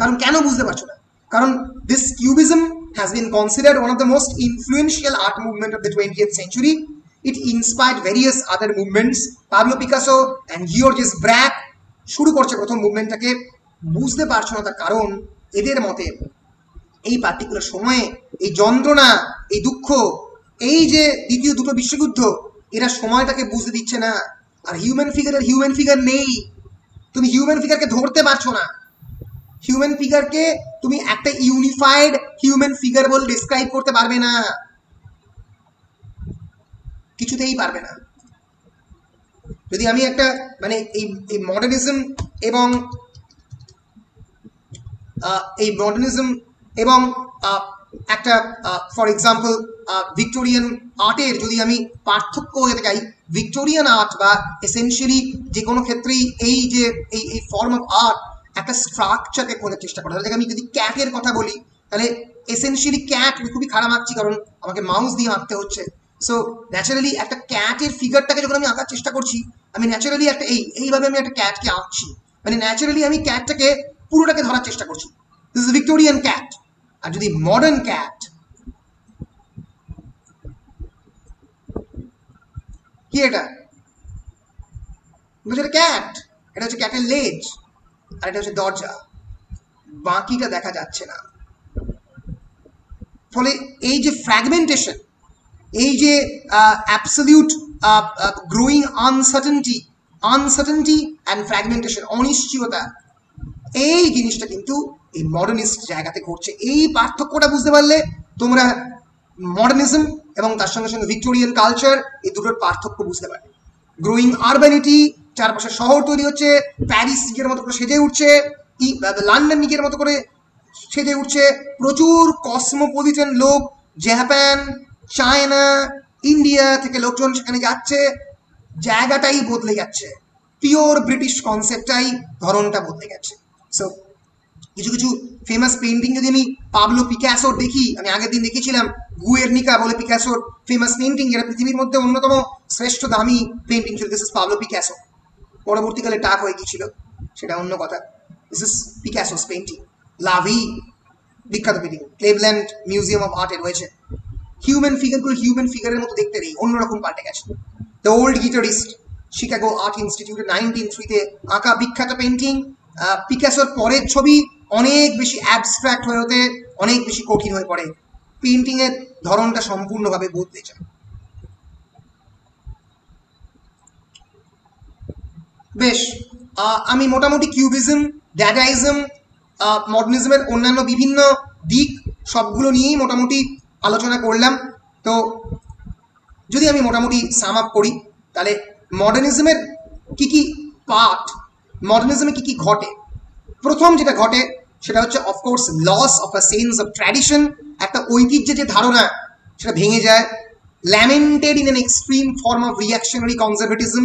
A: কারণ কেন বুঝতে পারছো না? কারণ this cubism has been considered one of the most influential art movement of the 20th century. It inspired various other movements. Pablo Picasso and Georges Braque শুরু করছে প্রথম মুভমেন্টটাকে। বুঝতে পারছো না তার কারণ এদের মতে এই পার্টিকুলার সময়ে এই যন্ত্রণা, এই দুঃখ, এই যে দ্বিতীয় দুটো বিশ্বযুদ্ধ, এরা সময়টাকে বুঝতে দিচ্ছে না। আর হিউম্যান ফিগার নেই, তুমি হিউম্যান ফিগারকে ধরতে পারছো না। হিউম্যান ফিগারকে তুমি একটা ইউনিফাইড হিউম্যান ফিগার বলে ডিসক্রাইব করতে পারবে না, কিছুতেই পারবে না। যদি আমি একটা মানে এই মডার্নিজম এবং একটা ফর এক্সাম্পল ভিক্টোরিয়ান আর্টের যদি আমি পার্থক্য হতে চাই, ভিক্টোরিয়ান আর্ট বা এসেনশিয়ালি যে কোনো ক্ষেত্রেই এই যে এই ফর্ম অফ আর্ট একটা স্ট্রাকচারকে খোঁজার চেষ্টা করে। তাহলে আমি যদি ক্যাটের কথা বলি, তাহলে এসেনশিয়ালি ক্যাট খুবই খারাপ আঁকছি, কারণ আমাকে মাউস দিয়ে আঁকতে হচ্ছে। সো ন্যাচারালি একটা ক্যাটের ফিগারটাকে যখন আমি আঁকার চেষ্টা করছি, আমি ন্যাচারালি একটা এইভাবে আমি একটা ক্যাটকে আঁকছি, মানে ন্যাচারালি আমি ক্যাটটাকে পুরোটাকে ধরার চেষ্টা করছি। This is Victorian cat. আর যদি মডার্ন ক্যাট, কি এটা ক্যাট, এটা হচ্ছে ক্যাটের লেজ, আর এটা হচ্ছে দরজা, বাকিটা দেখা যাচ্ছে না। ফলে এই যে ফ্র্যাগমেন্টেশন, এই যে absolute growing uncertainty and fragmentation, অনিশ্চয়তা, এই জিনিসটা কিন্তু এই মডার্নিস্ট জায়গাতে ঘটছে। এই পার্থক্যটা বুঝতে পারলে তোমরা মডার্নিজম এবং তার সঙ্গে সঙ্গে ভিক্টোরিয়ান কালচার, এই দুটোর পার্থক্য বুঝতে পারবে। গ্রোয়িং আরবানিটি, চারপাশে শহর তৈরি হচ্ছে, প্যারিস নিজের মতো করে সেজে উঠছে, লন্ডন নিজের মতো করে সেজে উঠছে, প্রচুর কসমোপলিটন লোক, জাপান, চায়না, ইন্ডিয়া থেকে লোকজন সেখানে যাচ্ছে, জায়গাটাই বদলে যাচ্ছে, পিওর ব্রিটিশ কনসেপ্টটাই ধরনটা বদলে গেছে। সো কিছু কিছু ফেমাস পেন্টিং যদি আমি পাবলো পিকাসোর দেখি, আমি আগের দিন দেখেছিলাম গুয়ের্নিকা বলে পিকাসোর ফেমাস পেন্টিং, যেটা পৃথিবীর মধ্যে অন্যতম শ্রেষ্ঠ দামি পেন্টিং ছিল। This is Pablo Picasso. পরবর্তীকালে টাক হয়ে গিয়েছিল, সেটা অন্য কথা। দিস ইজ পিকাসোস পেন্টিং, লাভি, বিখ্যাত পেন্টিং, ক্লেভল্যান্ড মিউজিয়াম অফ আর্টে রয়েছে। হিউম্যান ফিগারগুলো হিউম্যান ফিগারের মতো দেখতে নেই, অন্যরকম পাল্টে গেছে। The old guitarist, Chicago art ইনস্টিটিউটে 1903-তে আঁকা বিখ্যাত পেন্টিং। পিকাসোর পরের ছবি অনেক বেশি অ্যাবস্ট্রাক্ট হয়ে হতে অনেক বেশি কঠিন হয়ে পড়ে, পেন্টিং এর ধরনটা সম্পূর্ণভাবে বদলে যায়। বেশ, আমি মোটামুটি কিউবিজম, ড্যাডাইজম, মডার্নিজমের অন্যান্য বিভিন্ন দিক সবগুলো নিয়েই মোটামুটি আলোচনা করলাম। তো যদি আমি মোটামুটি সাম আপ করি, তাহলে মডার্নিজমের কি কি পার্ট, মডার্নিজমে কি কি ঘটে। প্রথম যেটা ঘটে সেটা হচ্ছে of course loss of a sense of tradition, একটা ঐতিহ্যের যে ধারণা সেটা ভেঙে যায়। Lamented in an extreme form of reactionary conservatism,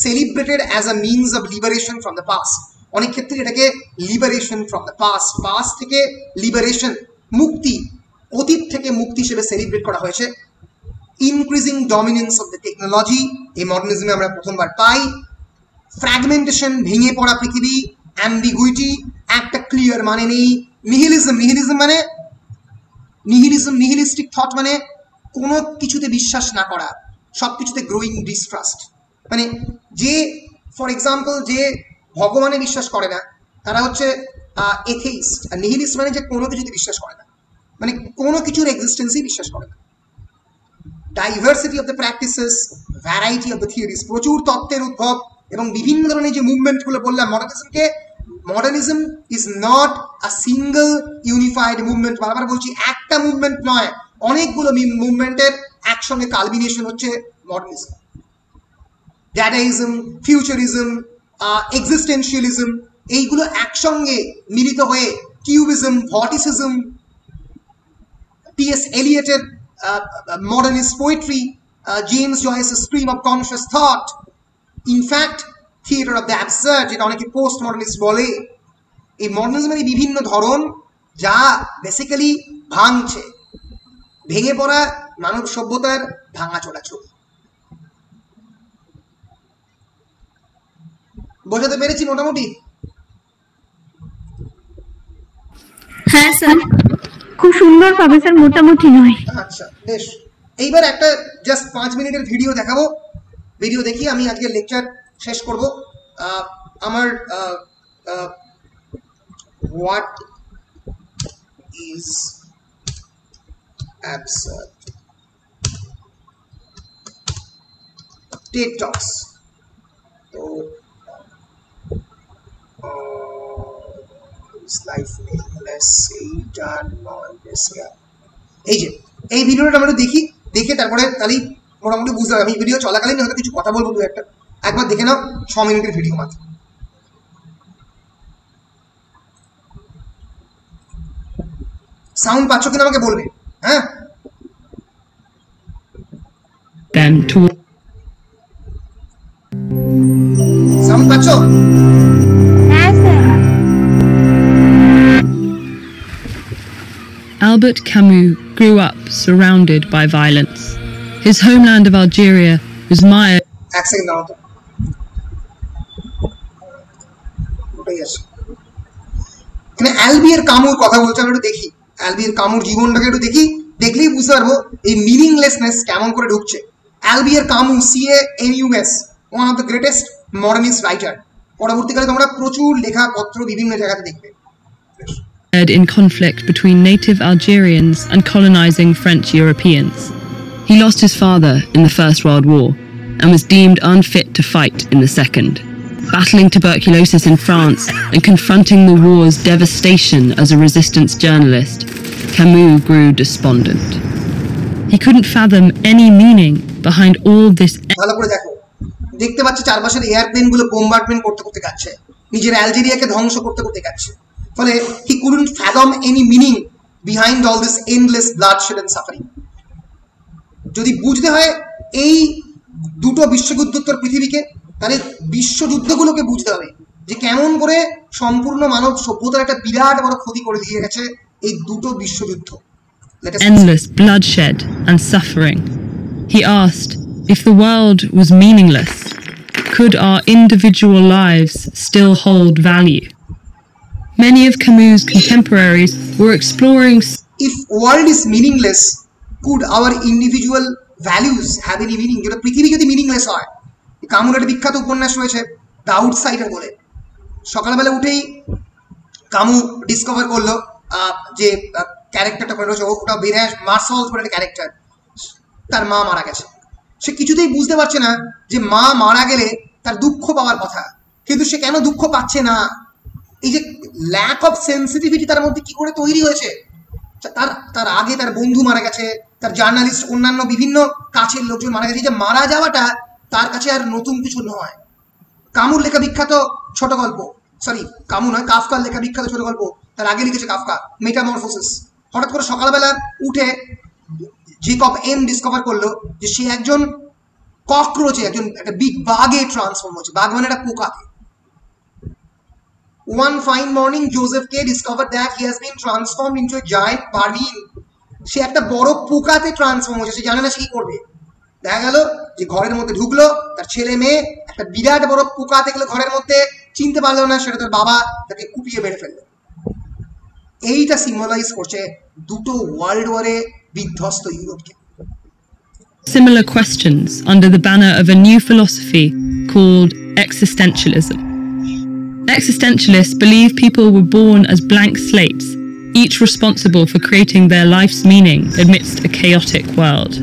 A: celebrated as a means of liberation from the past. অনেক ক্ষেত্রে এটাকে liberation from the past, past থেকে লিবারেশন, মুক্তি, অতীত থেকে মুক্তি হিসেবে সেলিব্রেট করা হয়েছে। Increasing dominance of the technology, এই মডার্নিজমে আমরা প্রথমবার পাই। ফ্র্যাগমেন্টেশন, ভেঙে পড়া পৃথিবী। অ্যাম্বিগুইটি, একটা ক্লিয়ার মানে নেই। নিহিলিজম, মানে নিহিলিস্টিক থট, মানে কোনো কিছুতে বিশ্বাস না করা, সব কিছুতে গ্রোয়িং ডিস্ট্রাস্ট। মানে যে ফর এক্সাম্পল যে ভগবানে বিশ্বাস করে না, তারা হচ্ছে এথেইস্ট। আর নিহিলিস্ট মানে যে কোনো কিছুতে বিশ্বাস করে না, মানে কোনো কিছুর এক্সিস্টেন্সই বিশ্বাস করে না। Diversity of the practices, variety of the theories, প্রচুর তত্ত্বের উদ্ভব এবং বিভিন্ন ধরনের যে মুভমেন্টগুলো বললাম modernism is not a single unified movement. বারবার বলছি, একটা মুভমেন্ট নয়, অনেকগুলো মুভমেন্টের একসঙ্গে কালমিনেশন হচ্ছে মডার্নিজম। ড্যাডাইজম, ফিউচারিজম, এক্সিস্টেন্সিয়ালিজম, এইগুলো একসঙ্গে মিলিত হয়ে কিউবিজম, ভর্টিসিজম, টি.এস. এলিয়টের modernist poetry, James Joyce's stream of conscious thought, in fact theater of the absurd, যেটা অনেকে পোস্ট মডার্নিস্ট বলে। এই মডার্নিজমের বিভিন্ন ধরন যা বেসিক্যালি ভাঙছে, ভেঙে পড়া মানব সভ্যতার ভাঙাচোরা ছবি। বোঝাতে পেরেছি মোটামুটি?
B: হ্যাঁ স্যার, খুব সুন্দর ভাবে স্যার, মোটামুটি নয়।
A: আচ্ছা বেশ, এইবার একটা জাস্ট 5 মিনিটের ভিডিও দেখাবো। ভিডিও দেখিয়ে আমি আজকের লেকচার শেষ করব। আমার what is absurd, TED Talks, is life meaningless? এই যে এই ভিডিওটা আমরা দেখি, দেখে তারপরে তাহলেই মোটামুটি বুঝতে হবে। আমি ভিডিও চলাকালীন হয়তো কিছু কথা বলবো, একটা একবার দেখে নাও, 6 মিনিটের ভিডিও মাত্র। সাউন্ড পাচ্ছ কিনা আমাকে বলবে, হ্যাঁ? সাউন্ড পাচ্ছ?
C: হ্যাঁ sir.
D: Albert Camus grew up surrounded by violence. His homeland of Algeria was mired.
A: এক সেকেন্ড দাও তো, ওটাই আছে। এখানে অ্যালবিয়ার কামুর কথা বলছে, আমরা একটু দেখি অ্যালবিয়ার কামুর জীবনটাকে একটু দেখি, দেখলেই বুঝতে পারবো এই মিনিংলেসনেস কেমন করে ঢুকছে। অ্যালবিয়ার কামু, CAMUS, one of the greatest modernist writer. পরবর্তীকালে তোমরা প্রচুর লেখাপত্র বিভিন্ন জায়গাতে দেখবে।
D: In conflict between native Algerians and colonizing French Europeans. He lost his father in the First World War and was deemed unfit to fight in the Second. Battling tuberculosis in France and confronting the war's devastation as a resistance journalist, Camus grew despondent. He couldn't fathom any meaning behind all this.
A: ভালো করে দেখো, দেখতে পাচ্ছ চারপাশের airplane গুলো বোম্বার্ডমেন্ট করতে করতে যাচ্ছে, নিজের অ্যালজেরিয়াকে ধ্বংস করতে করতে যাচ্ছে। ফলে he couldn't fathom any meaning behind all this endless bloodshed and suffering. যদি বুঝতে হয় এই দুটো বিশ্বযুদ্ধোত্তর পৃথিবীকে, তাহলে বিশ্বযুদ্ধগুলোকে বুঝতে হবে যে কেমন করে সম্পূর্ণ মানব সভ্যতার একটা বিরাট বড় ক্ষতি করে দিয়ে গেছে এই দুটো বিশ্বযুদ্ধ।
D: Endless bloodshed and suffering. He asked, if the world was meaningless, could our individual lives still hold value? Many of Camus' contemporaries were exploring.
A: If world is meaningless, could our individual values have any meaning? যেটা পৃথিবী যদি meaningless হয়, কামুর একটা বিখ্যাত উপন্যাস রয়েছে the outsider বলে। সকালবেলা উঠেই কামু ডিসকভার করলো যে ক্যারেক্টারটা করে রয়েছে, ওটা বেরাস মার্সলস বলে একটা ক্যারেক্টার, তার মা মারা গেছে। সে কিছুতেই বুঝতে পারছে না যে মা মারা গেলে তার দুঃখ পাওয়ার কথা, কিন্তু সে কেন দুঃখ পাচ্ছে না। এই যে ল্যাক অফ সেন্সিটিভিটি তার মধ্যে কি করে তৈরি হয়েছে। তার আগে তার বন্ধু মারা গেছে, তার জার্নালিস্ট, অন্যান্য বিভিন্ন কাছের লোকজন মারা গেছে। যে মারা যাওয়াটা তার কাছে আর নতুন কিছু নয়। কামুর লেখা বিখ্যাত ছোট গল্প, সরি কামু নয়, কাফকার লেখা বিখ্যাত ছোট গল্প, তার আগে লিখেছে কাফকা, মেটামরফোসিস। হঠাৎ করে সকালবেলা উঠে জেকব এম ডিসকভার করলো যে সে একজন ককরোচে, একজন একটা বিগ বাগে ট্রান্সফর্ম হচ্ছে। বাঘ মানে একটা পোকাতে। One fine morning, Joseph K. discovered that he has been transformed into a giant baleen. সে একটা বড় পোকাতে ট্রান্সফর্ম হচ্ছে, সে জানে না সে কি করবে। দেখা গেল যে ঘরের মধ্যে ঢুকলো, তার ছেলে মেয়ে একটা বিরাট বড় পোকা দেখলো ঘরের মধ্যে, চিনতে পারলো না, সেটা তার বাবা, তাকে কুপিয়ে মেরে ফেললো। এইটা সিম্বলাইজ করছে দুটো ওয়ার্ল্ড ওয়ারে বিধ্বস্ত ইউরোপকে।
D: Similar questions under the banner of a new philosophy called existentialism. Existentialists believe people were born as blank slates, each responsible for creating their life's meaning amidst a chaotic world.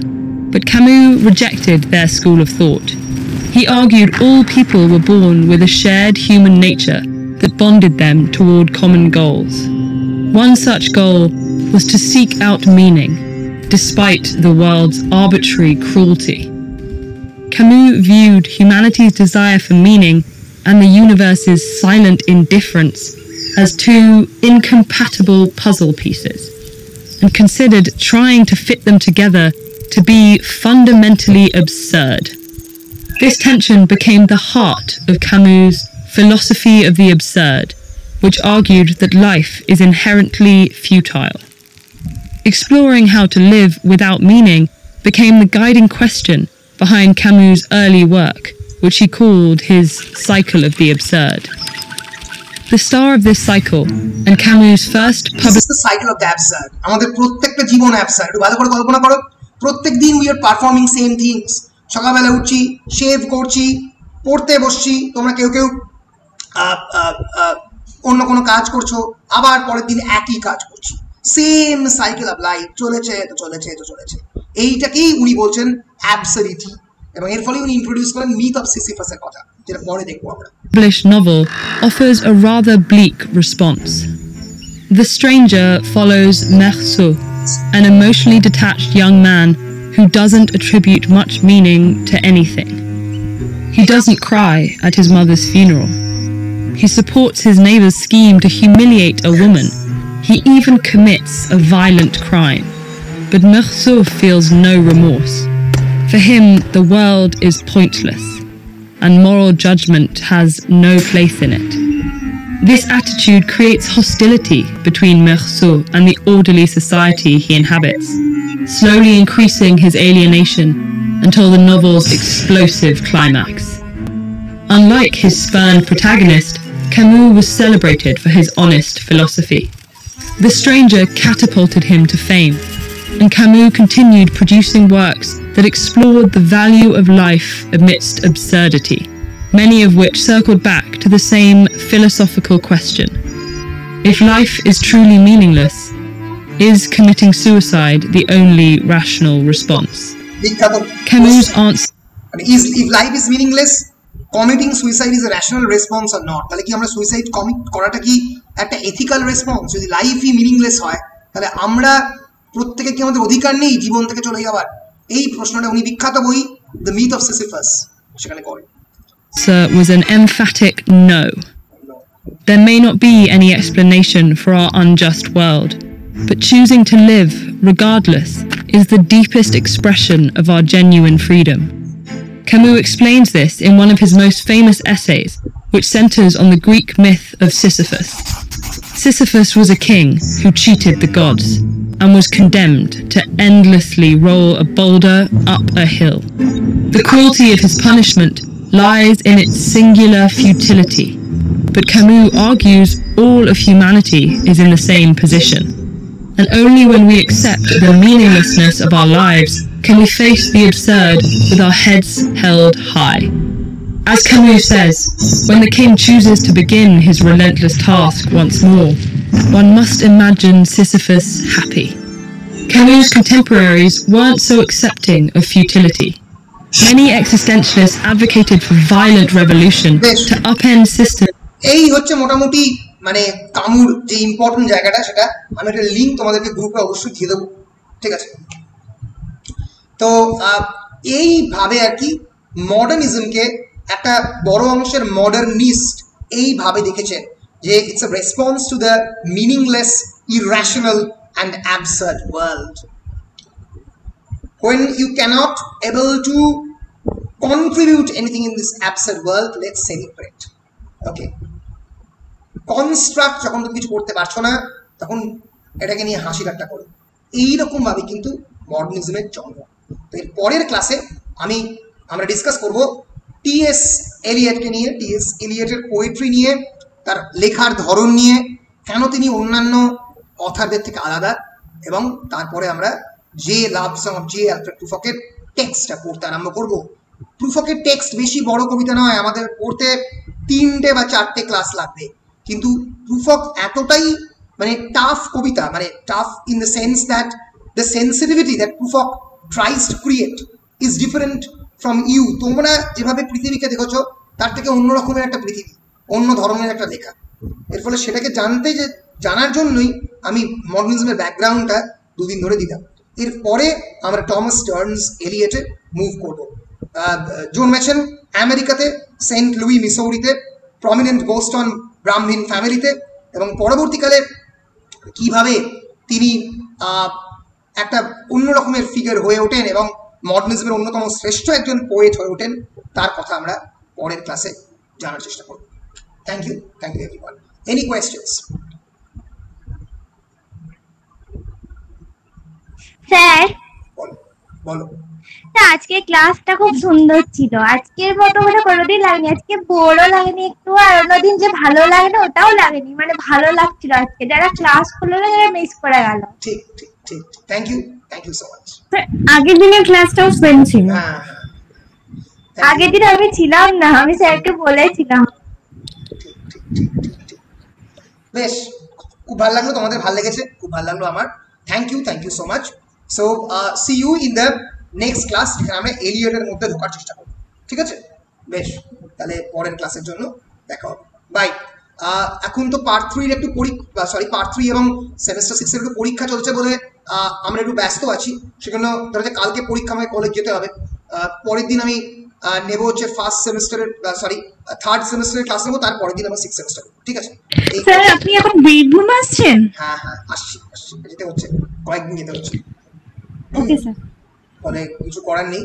D: But Camus rejected their school of thought. He argued all people were born with a shared human nature that bonded them toward common goals. One such goal was to seek out meaning, despite the world's arbitrary cruelty. Camus viewed humanity's desire for meaning and the universe's silent indifference as two incompatible puzzle pieces, and considered trying to fit them together to be fundamentally absurd. This tension became the heart of Camus' philosophy of the absurd, which argued that life is inherently futile. Exploring how to live without meaning became the guiding question behind Camus' early work, which he called his cycle of the absurd. The star of this cycle, and Camus' first published
A: the cycle of the absurd. আমাদের প্রত্যেকটা জীবন absurd। একটু ভালো করে কল্পনা করো, প্রত্যেক দিন we are performing same things. সকালবেলা উঠছি, শেভ করছি, পড়তে বসছি, তোমরা কেউ কেউ অন্য কোনো কাজ করছো, আবার পরের দিন একই কাজ করছি। সেম সাইকেল অফ লাইফ, চলেছে তো চলেছে তো চলেছে। এইটাকেই উনি বলছেন অ্যাবসার্ডিটি, এবং এর ফলে উনি ইন্ট্রোডিউস করেন মিথ অফ সিসিফাসের কথা, যেটা পরে দেখবো আমরা।
D: Published novel offers a rather bleak response. The stranger follows Meursault, an emotionally detached young man who doesn't attribute much meaning to anything. He doesn't cry at his mother's funeral. He supports his neighbor's scheme to humiliate a woman. He even commits a violent crime. But Meursault feels no remorse. For him, the world is pointless, and moral judgment has no place in it. This attitude creates hostility between Meursault and the orderly society he inhabits, slowly increasing his alienation until the novel's explosive climax. Unlike his spurned protagonist, Camus was celebrated for his honest philosophy. The Stranger catapulted him to fame, and Camus continued producing works that explored the value of life amidst absurdity, many of which circled back to the same philosophical question. If life is truly meaningless, is committing suicide the only rational response? Camus' answer...
A: If life is meaningless, committing suicide is a rational response or not? তাহলে কি আমরা suicide commit করাটা কি একটা ethical response? যদি লাইফই meaningless হয় তাহলে আমরা প্রত্যেকে কি আমাদের অধিকার নেই জীবন থেকে চলে যাওয়ার? এই প্রশ্নটা উনি বিখ্যাত বই দ্য মিথ অফ সিসিফাস সেখানে করেন।
D: Was an emphatic no. There may not be any explanation for our unjust world, but choosing to live, regardless, is the deepest expression of our genuine freedom. Camus explains this in one of his most famous essays, which centers on the Greek myth of Sisyphus. Sisyphus was a king who cheated the gods and was condemned to endlessly roll a boulder up a hill. The cruelty of his punishment lies in its singular futility, but Camus argues all of humanity is in the same position, and only when we accept the meaninglessness of our lives can we face the absurd with our heads held high. As Camus says, when the king chooses to begin his relentless task once more, one must imagine Sisyphus happy. Camus' contemporaries weren't so accepting of futility. Many existentialists advocated for violent revolution to upend systems.
A: এই হচ্ছে মোটামুটি মানে কামুর যে important জায়গাটা, সেটা আমি একটা link তোমাদেরকে গ্রুপে অবশ্যই দিয়ে দেবো, ঠিক আছে? তো এইভাবে আর কি মডার্নিজমকে একটা বড় অংশের মডার্নিস্ট এইভাবে দেখেছেন যে it's a response to the meaningless, irrational and absurd world. When you cannot able to contribute anything in this absurd world, let's celebrate. Okay. Construct যখন তুমি কিছু করতে পারছো না তখন এটাকে নিয়ে হাসি ঠাট্টা করো, এইরকম ভাবে কিন্তু মডার্নিজমের জন্ম। তো এর পরের ক্লাসে আমরা ডিসকাস করব টি.এস. এলিয়টকে নিয়ে, টি.এস. এলিয়টের পোয়েট্রি নিয়ে, তার লেখার ধরন নিয়ে, কেন তিনি অন্যান্য অথারদের থেকে আলাদা, এবং তারপরে আমরা যে love song of J Alfred প্রুফকের টেক্সটটা পড়তে আরম্ভ করবো। প্রুফকের টেক্সট বেশি বড় কবিতা নয়, আমাদের পড়তে 3টে বা 4টে ক্লাস লাগবে, কিন্তু প্রুফক এতটাই মানে টাফ কবিতা, মানে tough in the sense that the sensitivity that Prufrock tries to create is different from you. তোমরা যেভাবে পৃথিবীকে দেখেছো তার থেকে অন্য রকমের একটা পৃথিবী, অন্য ধরনের একটা লেখা। এর ফলে সেটাকে জানার জন্যই আমি মডার্নিজমের ব্যাকগ্রাউন্ডটা 2 দিন ধরে দিলাম। এরপরে আমরা টমাস স্টার্নস এলিয়টে মুভ করব। জন্মেছেন আমেরিকাতে, সেন্ট লুই মিসৌরিতে, প্রমিনেন্ট বোস্টন ব্রাহ্মীণ ফ্যামিলিতে, এবং পরবর্তীকালে কিভাবে তিনি একটা অন্য রকমের ফিগার হয়ে ওঠেন এবং মডার্নিজমের অন্যতম শ্রেষ্ঠ একজন পোয়েট হয়ে ওঠেন, তার কথা আমরা পরের ক্লাসে জানার চেষ্টা করব। Thank you everyone. Any questions?
C: Sir
A: বলো।
C: আজকে ক্লাসটা খুব সুন্দর ছিল, আজকের মতো মানে কোনোদিন লাগেনি, আজকে বোরও লাগেনি একটু, আর অন্যদিন যে ভালো লাগে না ওটাও লাগেনি, মানে ভালো লাগছিল আজকে। যারা ক্লাস করলো না যারা মিস করে গেল। ঠিক
A: থ্যাংক ইউ সো মাচ।
B: আগের দিনের ক্লাসটাও সেম ছিল।
C: আগের দিন আমি ছিলাম না, আমি স্যারকে বলেছিলাম।
A: বেশ, খুব ভালো লাগলো, তোমাদের ভালো লেগেছে, খুব ভালো লাগলো আমার। Thank you so much. So see you in the next class, যেখানে আমরা এলিয়টের মধ্যে ঢোকার চেষ্টা করব, ঠিক আছে? বেশ, তাহলে পরের ক্লাসের জন্য দেখা হবে, বাই। এখন তো পার্ট 3 এর একটু পার্ট 3 এবং সেমিস্টার 6 এর একটু পরীক্ষা চলছে বলে আমরা একটু ব্যস্ত আছি। সেজন্য ধরো যে কালকে পরীক্ষা আমাকে কলেজ যেতে হবে, পরের দিন আমি নেব হচ্ছে থার্ড সেমিস্টারের ক্লাস নেবো, তার পরের দিন আমার 6th সেমিস্টার। ঠিক আছে
B: স্যার, আপনি এখন বীরভূম আসছেন?
A: হ্যাঁ আসছি, যেতে হচ্ছে, কয়েকদিন যেতে হচ্ছে।
B: Okay sir.
A: ফলে কিছু করার নেই,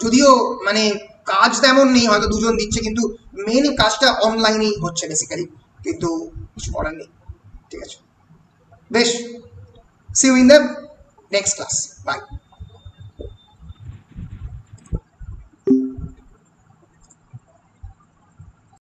A: যদিও মানে কাজ তেমন নেই, হয়তো দুজন দিচ্ছে, কিন্তু মেন কাজটা অনলাইনেই হচ্ছে বেসিক্যালি, কিন্তু কিছু করার নেই। ঠিক আছে, বেশ, see you in the next class, by.